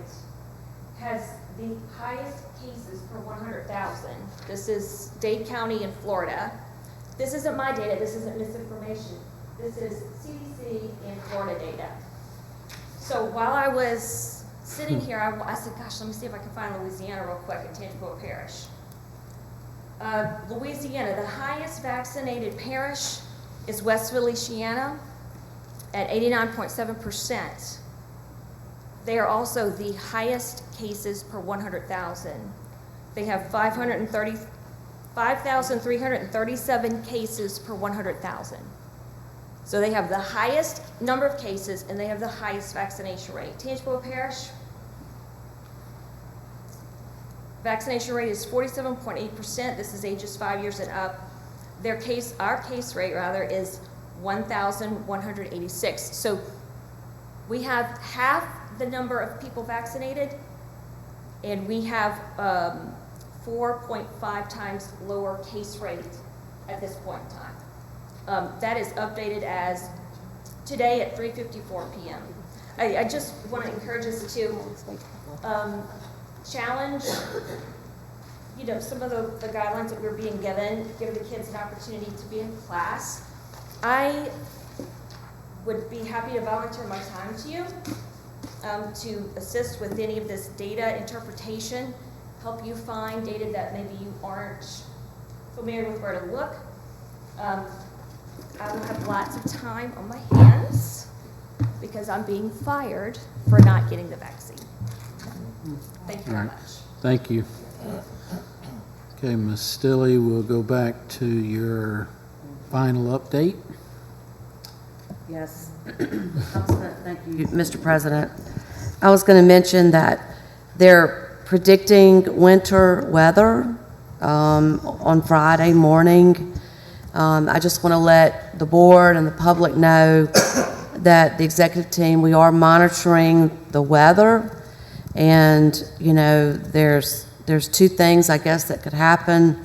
has the highest cases per 100,000. This is Dade County in Florida. This isn't my data, this isn't misinformation. This is CDC and Florida data. So while I was sitting here, I said, gosh, let me see if I can find Louisiana real quick in Tangipahoa Parish. Louisiana, the highest vaccinated parish is West Feliciana at 89.7%. They are also the highest cases per 100,000. They have 5,337 cases per 100,000. So they have the highest number of cases and they have the highest vaccination rate. Tangipahoa Parish, vaccination rate is 47.8%. This is ages 5 years and up. Our case rate rather is 1,186. So we have half the number of people vaccinated, and we have 4.5 times lower case rate at this point in time. That is updated as today at 3:54 p.m. I just want to encourage us to challenge, you know, some of the guidelines that we're being given, give the kids an opportunity to be in class. I would be happy to volunteer my time to you to assist with any of this data interpretation, help you find data that maybe you aren't familiar with where to look. I will have lots of time on my hands because I'm being fired for not getting the vaccine. Thank you very much. Thank you. Okay, Ms. Stilley, we'll go back to your final update. Yes. Thank you, Mr. President. I was going to mention that they're predicting winter weather on Friday morning. I just want to let the board and the public know that the executive team, we are monitoring the weather, and you know, there's two things I guess that could happen.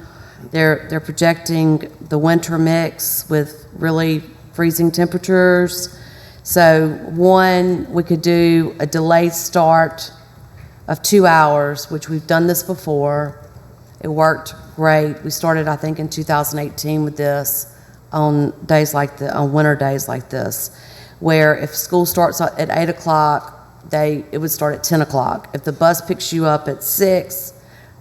They're projecting the winter mix with really freezing temperatures. So one, we could do a delayed start of 2 hours, which we've done this before. It worked great. We started, I think, in 2018 with this on winter days like this. where if school starts at 8 o'clock, it would start at 10 o'clock. If the bus picks you up at 6,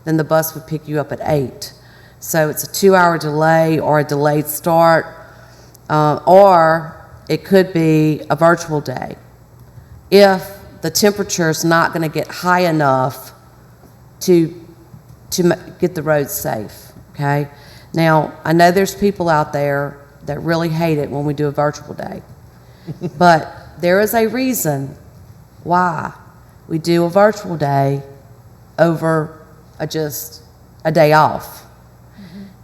then the bus would pick you up at 8. So it's a 2-hour delay or a delayed start, or it could be a virtual day. If the temperature is not going to get high enough to get the roads safe, okay? Now, I know there's people out there that really hate it when we do a virtual day, but there is a reason why we do a virtual day over just a day off.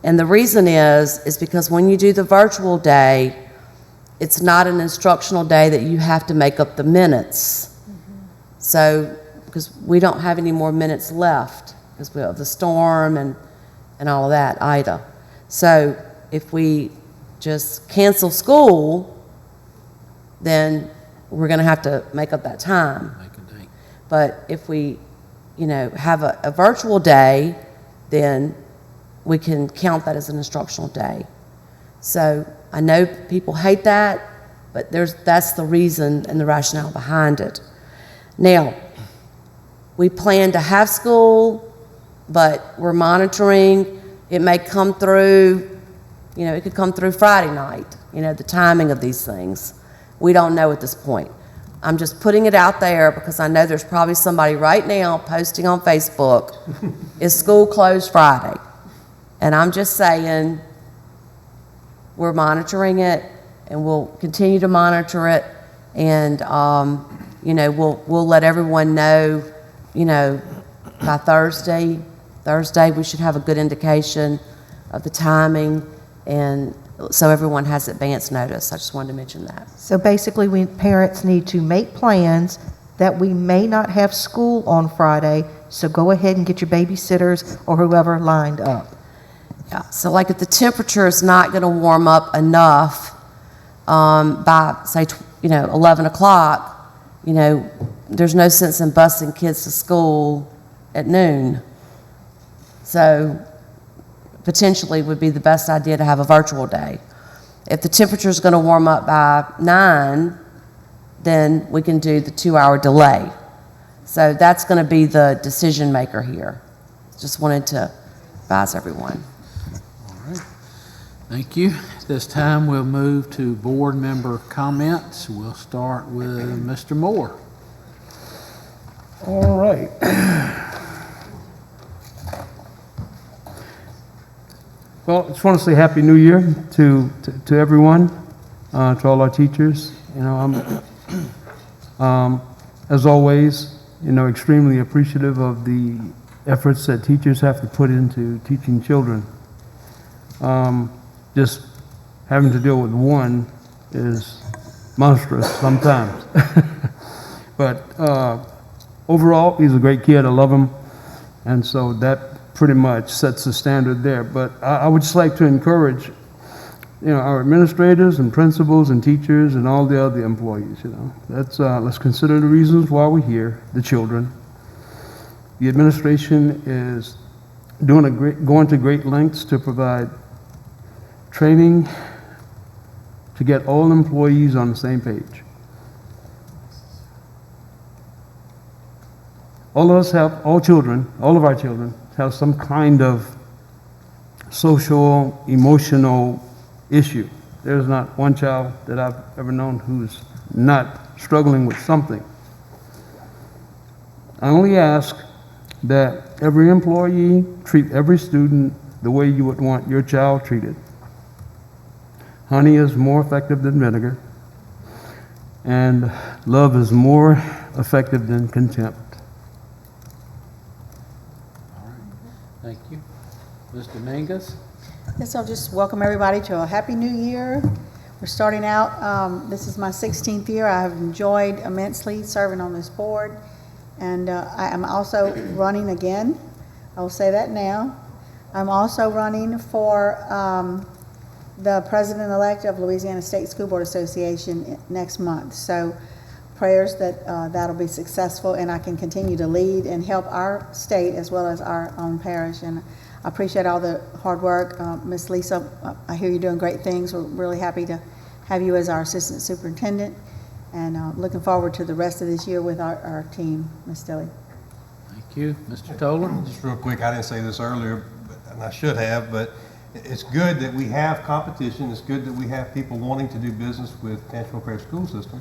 And the reason is because when you do the virtual day, it's not an instructional day that you have to make up the minutes. So, because we don't have any more minutes left because we have the storm and all of that, Ida. So if we just cancel school, then we're going to have to make up that time. But if we, have a virtual day, then we can count that as an instructional day. So I know people hate that, but that's the reason and the rationale behind it. Now, we plan to have school, but we're monitoring. It may come through, it could come through Friday night, the timing of these things. We don't know at this point. I'm just putting it out there because I know there's probably somebody right now posting on Facebook, is school closed Friday? And I'm just saying, we're monitoring it, and we'll continue to monitor it, and we'll let everyone know, by Thursday. Thursday, we should have a good indication of the timing, and so everyone has advance notice. I just wanted to mention that. So basically, parents need to make plans that we may not have school on Friday, so go ahead and get your babysitters or whoever lined up. Yeah, so like if the temperature is not going to warm up enough by, say, 11 o'clock, there's no sense in busing kids to school at noon. So potentially would be the best idea to have a virtual day. If the temperature is going to warm up by 9, then we can do the 2-hour delay. So that's going to be the decision maker here. Just wanted to advise everyone. Thank you. At this time, we'll move to board member comments. We'll start with Mr. Moore. All right. Well, I just want to say Happy New Year to everyone, to all our teachers. I'm, as always, extremely appreciative of the efforts that teachers have to put into teaching children. Just having to deal with one is monstrous sometimes. But overall, he's a great kid. I love him. And so that pretty much sets the standard there. But I would just like to encourage, our administrators and principals and teachers and all the other employees, let's consider the reasons why we're here, the children. The administration is going to great lengths to provide training to get all employees on the same page. All of our children have some kind of social, emotional issue. There's not one child that I've ever known who's not struggling with something. I only ask that every employee treat every student the way you would want your child treated. Honey is more effective than vinegar, and love is more effective than contempt. Thank you. Mr. Mangus? Yes, I'll just welcome everybody to a Happy New Year. We're starting out, this is my 16th year. I have enjoyed immensely serving on this board, and I am also running again. I will say that now. I'm also running for the president-elect of Louisiana State School Board Association next month. So prayers that that'll be successful and I can continue to lead and help our state as well as our own parish. And I appreciate all the hard work. Miss Lisa, I hear you're doing great things. We're really happy to have you as our assistant superintendent. And looking forward to the rest of this year with our team, Ms. Dilly. Thank you. Mr. Toller? Just real quick, I didn't say this earlier, and I should have, but it's good that we have competition. It's good that we have people wanting to do business with Tangipahoa Parish School System.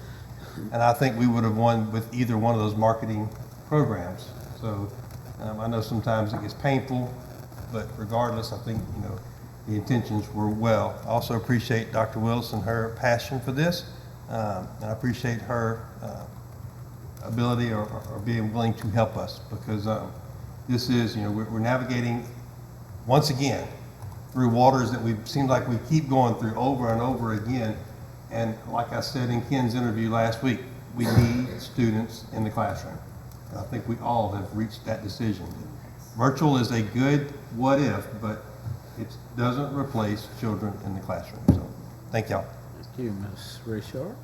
And I think we would have won with either one of those marketing programs. So I know sometimes it gets painful, but regardless, I think, the intentions were well. I also appreciate Dr. Willis and her passion for this, and I appreciate her ability or being willing to help us, because this is, we're navigating once again through waters that we seem like we keep going through over and over again. And like I said in Ken's interview last week, we need students in the classroom. And I think we all have reached that decision. Virtual is a good what if, but it doesn't replace children in the classroom. So thank y'all. Thank you, Ms. Richard.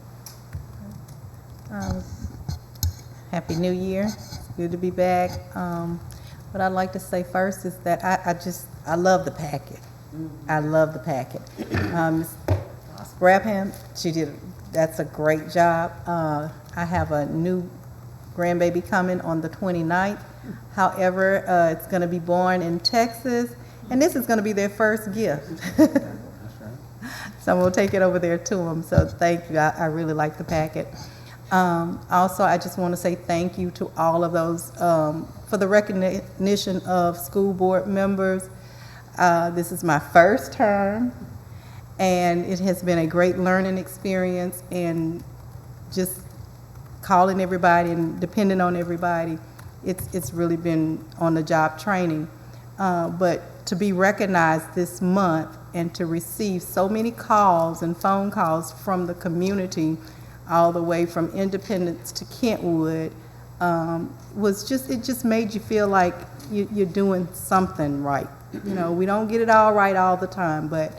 Happy New Year. It's good to be back. What I'd like to say first is that I love the packet. I love the packet. Ms. Brabham, that's a great job. I have a new grandbaby coming on the 29th. However, it's going to be born in Texas, and this is going to be their first gift. So we'll take it over there to them. So thank you. I really like the packet. Also, I just want to say thank you to all of those for the recognition of school board members. This is my first term, and it has been a great learning experience, and just calling everybody and depending on everybody, it's really been on-the-job training. But to be recognized this month and to receive so many calls and phone calls from the community, all the way from Independence to Kentwood, it just made you feel like you're doing something right. We don't get it all right all the time, but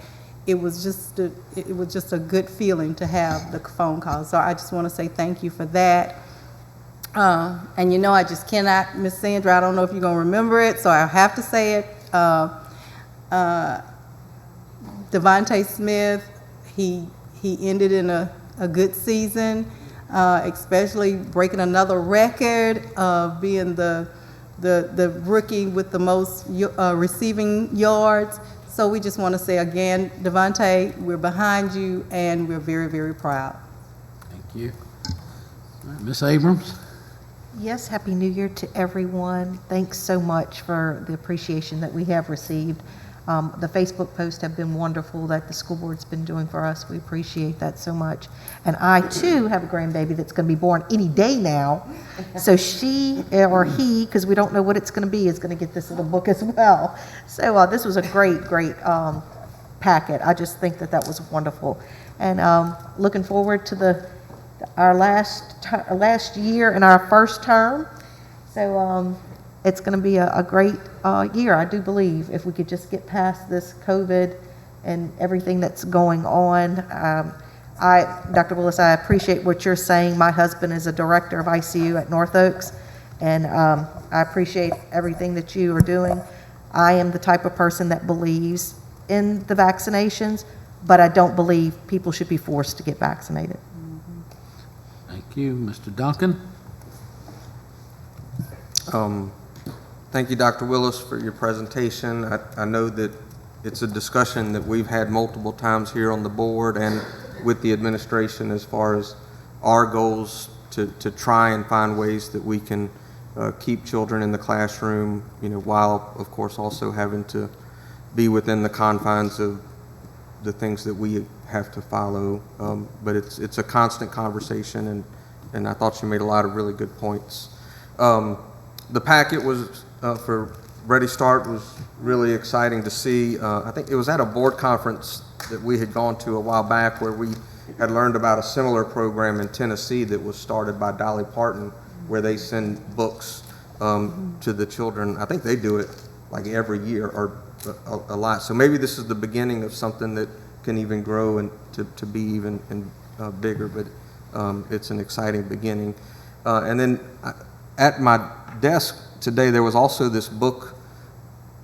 it was just a good feeling to have the phone call. So I just want to say thank you for that. And I just cannot, Miss Sandra, I don't know if you're going to remember it, so I have to say it. Devontae Smith, he ended in a good season, especially breaking another record of being the rookie with the most receiving yards. So we just want to say again, Devontae, we're behind you, and we're very, very proud. Thank you. All right, Ms. Abrams? Yes, Happy New Year to everyone. Thanks so much for the appreciation that we have received. The Facebook posts have been wonderful that the school board's been doing for us. We appreciate that so much. And I, too, have a grandbaby that's going to be born any day now. So she or he, because we don't know what it's going to be, is going to get this little book as well. So this was a great, great packet. I just think that was wonderful. And looking forward to our last year in our first term. So it's going to be a great year, I do believe, if we could just get past this COVID and everything that's going on. Dr. Willis, I appreciate what you're saying. My husband is a director of ICU at North Oaks, and I appreciate everything that you are doing. I am the type of person that believes in the vaccinations, but I don't believe people should be forced to get vaccinated. Thank you. Mr. Duncan? Thank you, Dr. Willis, for your presentation. I know that it's a discussion that we've had multiple times here on the board and with the administration as far as our goals to try and find ways that we can keep children in the classroom, while, of course, also having to be within the confines of the things that we have to follow. But it's a constant conversation, and I thought you made a lot of really good points. The packet was for Ready Start was really exciting to see. I think it was at a board conference that we had gone to a while back where we had learned about a similar program in Tennessee that was started by Dolly Parton, where they send books to the children. I think they do it like every year or a lot. So maybe this is the beginning of something that can even grow and to be even bigger, but it's an exciting beginning. And then at my desk today, there was also this book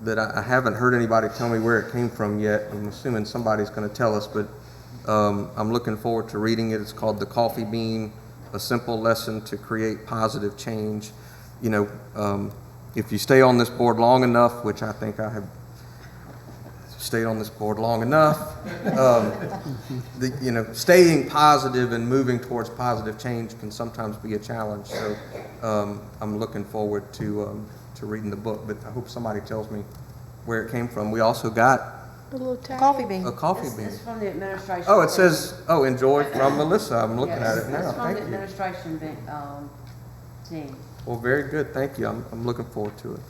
that I haven't heard anybody tell me where it came from yet. I'm assuming somebody's going to tell us, but I'm looking forward to reading it. It's called The Coffee Bean a simple lesson to create positive change. You know, if you stay on this board long enough, which I think I have stayed on this board long enough, you know, staying positive and moving towards positive change can sometimes be a challenge. So I'm looking forward to reading the book, but I hope somebody tells me where it came from. We also got A little tag. Coffee bean. a coffee bean. It's from the administration. Oh, it says, oh, enjoy from Melissa. I'm looking at it now. It's from Thank the you. administration team. Well, very good. Thank you. I'm looking forward to it.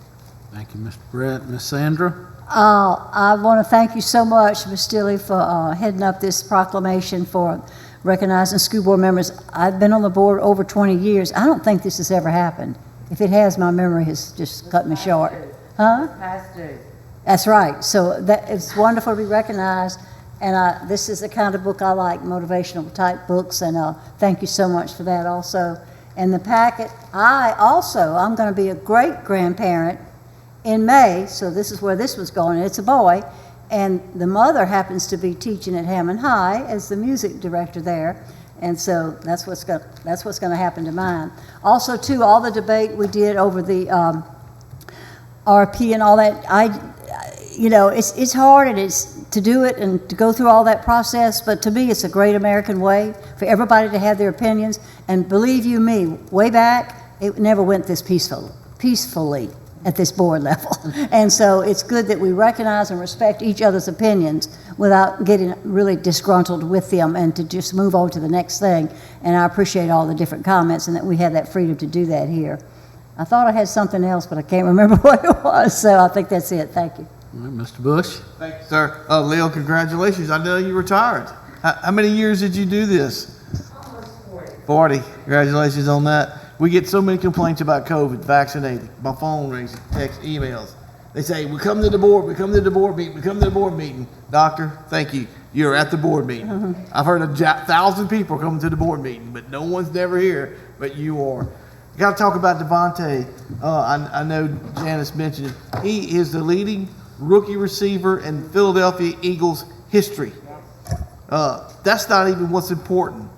Thank you, Mr. Brett. Ms. Sandra? I want to thank you so much, Ms. Stilley, for heading up this proclamation for recognizing school board members. I've been on the board over 20 years. I don't think this has ever happened. If it has, my memory has just cut me short. Huh? Past due. That's right. So that, it's wonderful to be recognized. And this is the kind of book I like, motivational type books. And thank you so much for that also. And the packet, I'm going to be a great grandparent in May, so this is where this was going. It's a boy, and the mother happens to be teaching at Hammond High as the music director there, and so that's what's going to happen to mine. Also, too, all the debate we did over the RP and all that, it's hard and it's to do it and to go through all that process, but to me, it's a great American way for everybody to have their opinions. And believe you me, way back, it never went this peacefully at this board level. And so it's good that we recognize and respect each other's opinions without getting really disgruntled with them and to just move on to the next thing. And I appreciate all the different comments and that we have that freedom to do that here. I thought I had something else, but I can't remember what it was, so I think that's it. Thank you. All right, Mr. Bush? Thank you, sir. Leo, congratulations. I know you retired. How many years did you do this? Almost 40. 40. Congratulations on that. We get so many complaints about COVID, vaccinated. My phone rings, text, emails. They say, we come to the board meeting. Doctor, thank you. You're at the board meeting. I've heard 1,000 people coming to the board meeting, but no one's never here, but you are. You got to talk about Devontae. I know Janice mentioned it. He is the leading rookie receiver in Philadelphia Eagles history. That's not even what's important.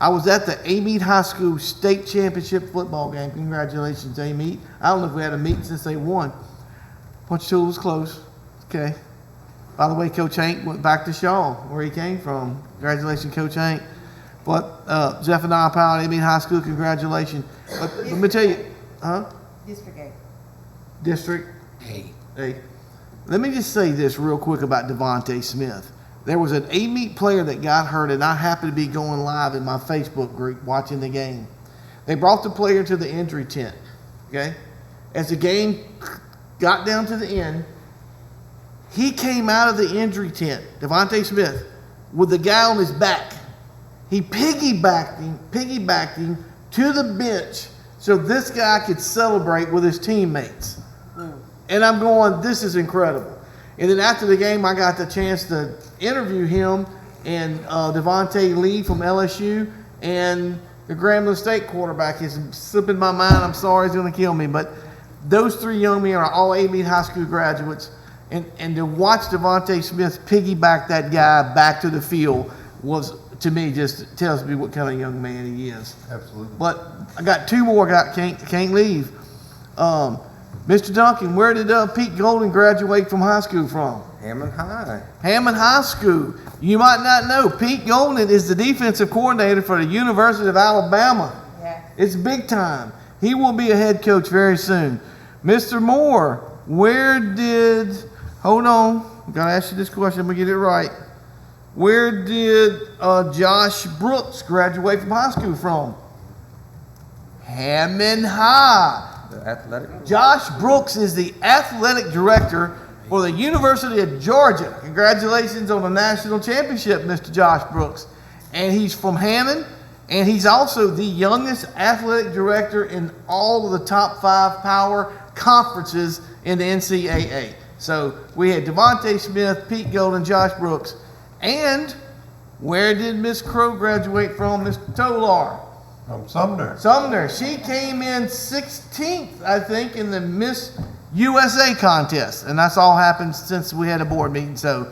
I was at the Amite High School state championship football game. Congratulations, Amite. I don't know if we had a meeting since they won. Ponchatoula was close. Okay. By the way, Coach Hank went back to Shaw, where he came from. Congratulations, Coach Hank. But Zephaniah Powell at Amite High School, congratulations. But let me tell you, District 8. District 8. Let me just say this real quick about Devontae Smith. There was an Amite player that got hurt, and I happened to be going live in my Facebook group watching the game. They brought the player to the injury tent, okay? As the game got down to the end, he came out of the injury tent, Devontae Smith, with the guy on his back. He piggybacked him to the bench so this guy could celebrate with his teammates. And I'm going, this is incredible. And then after the game, I got the chance to interview him and Devontae Lee from LSU and the Grambling State quarterback. Is slipping my mind. I'm sorry, he's going to kill me. But those three young men are all Amite High School graduates. And to watch Devontae Smith piggyback that guy back to the field was, to me, just tells me what kind of young man he is. Absolutely. But I got two more can't leave. Mr. Duncan, where did Pete Golden graduate from high school from? Hammond High. Hammond High School. You might not know, Pete Golden is the defensive coordinator for the University of Alabama. Yeah. It's big time. He will be a head coach very soon. Mr. Moore, hold on, I've got to ask you this question, I'm going to get it right. Where did Josh Brooks graduate from high school from? Hammond High. The athletic. Josh Brooks is the athletic director for the University of Georgia. Congratulations on the national championship, Mr. Josh Brooks. And he's from Hammond, and he's also the youngest athletic director in all of the top 5 power conferences in the NCAA. So we had Devontae Smith, Pete Golden, Josh Brooks. And where did Miss Crow graduate from, Mr. Tolar? From Sumner. Sumner. She came in 16th, I think, in the Miss USA contest. And that's all happened since we had a board meeting. So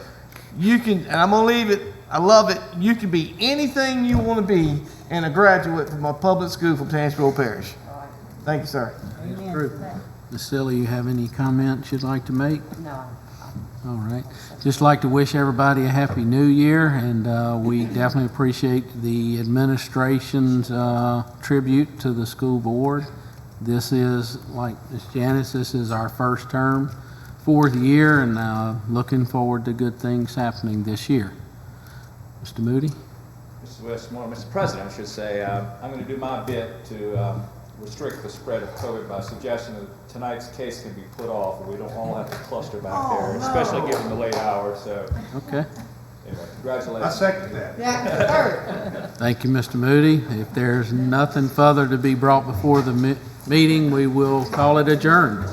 you can, and I'm going to leave it, I love it, you can be anything you want to be and a graduate from a public school from Tangipahoa Parish. Thank you, sir. Ms. Silly, you have any comments you'd like to make? No. All right. Just like to wish everybody a happy new year, and we definitely appreciate the administration's tribute to the school board. This is, like Ms. Janice, this is our first term, 4th year, and looking forward to good things happening this year. Mr. Moody? Mr. Westmore, Mr. President, I should say, I'm going to do my bit to restrict the spread of COVID by suggesting that tonight's case can be put off, and we don't all have to cluster back there, especially given the late hour, so. Okay. Anyway, congratulations. I second that. Thank you, Mr. Moody. If there's nothing further to be brought before the meeting, we will call it adjourned.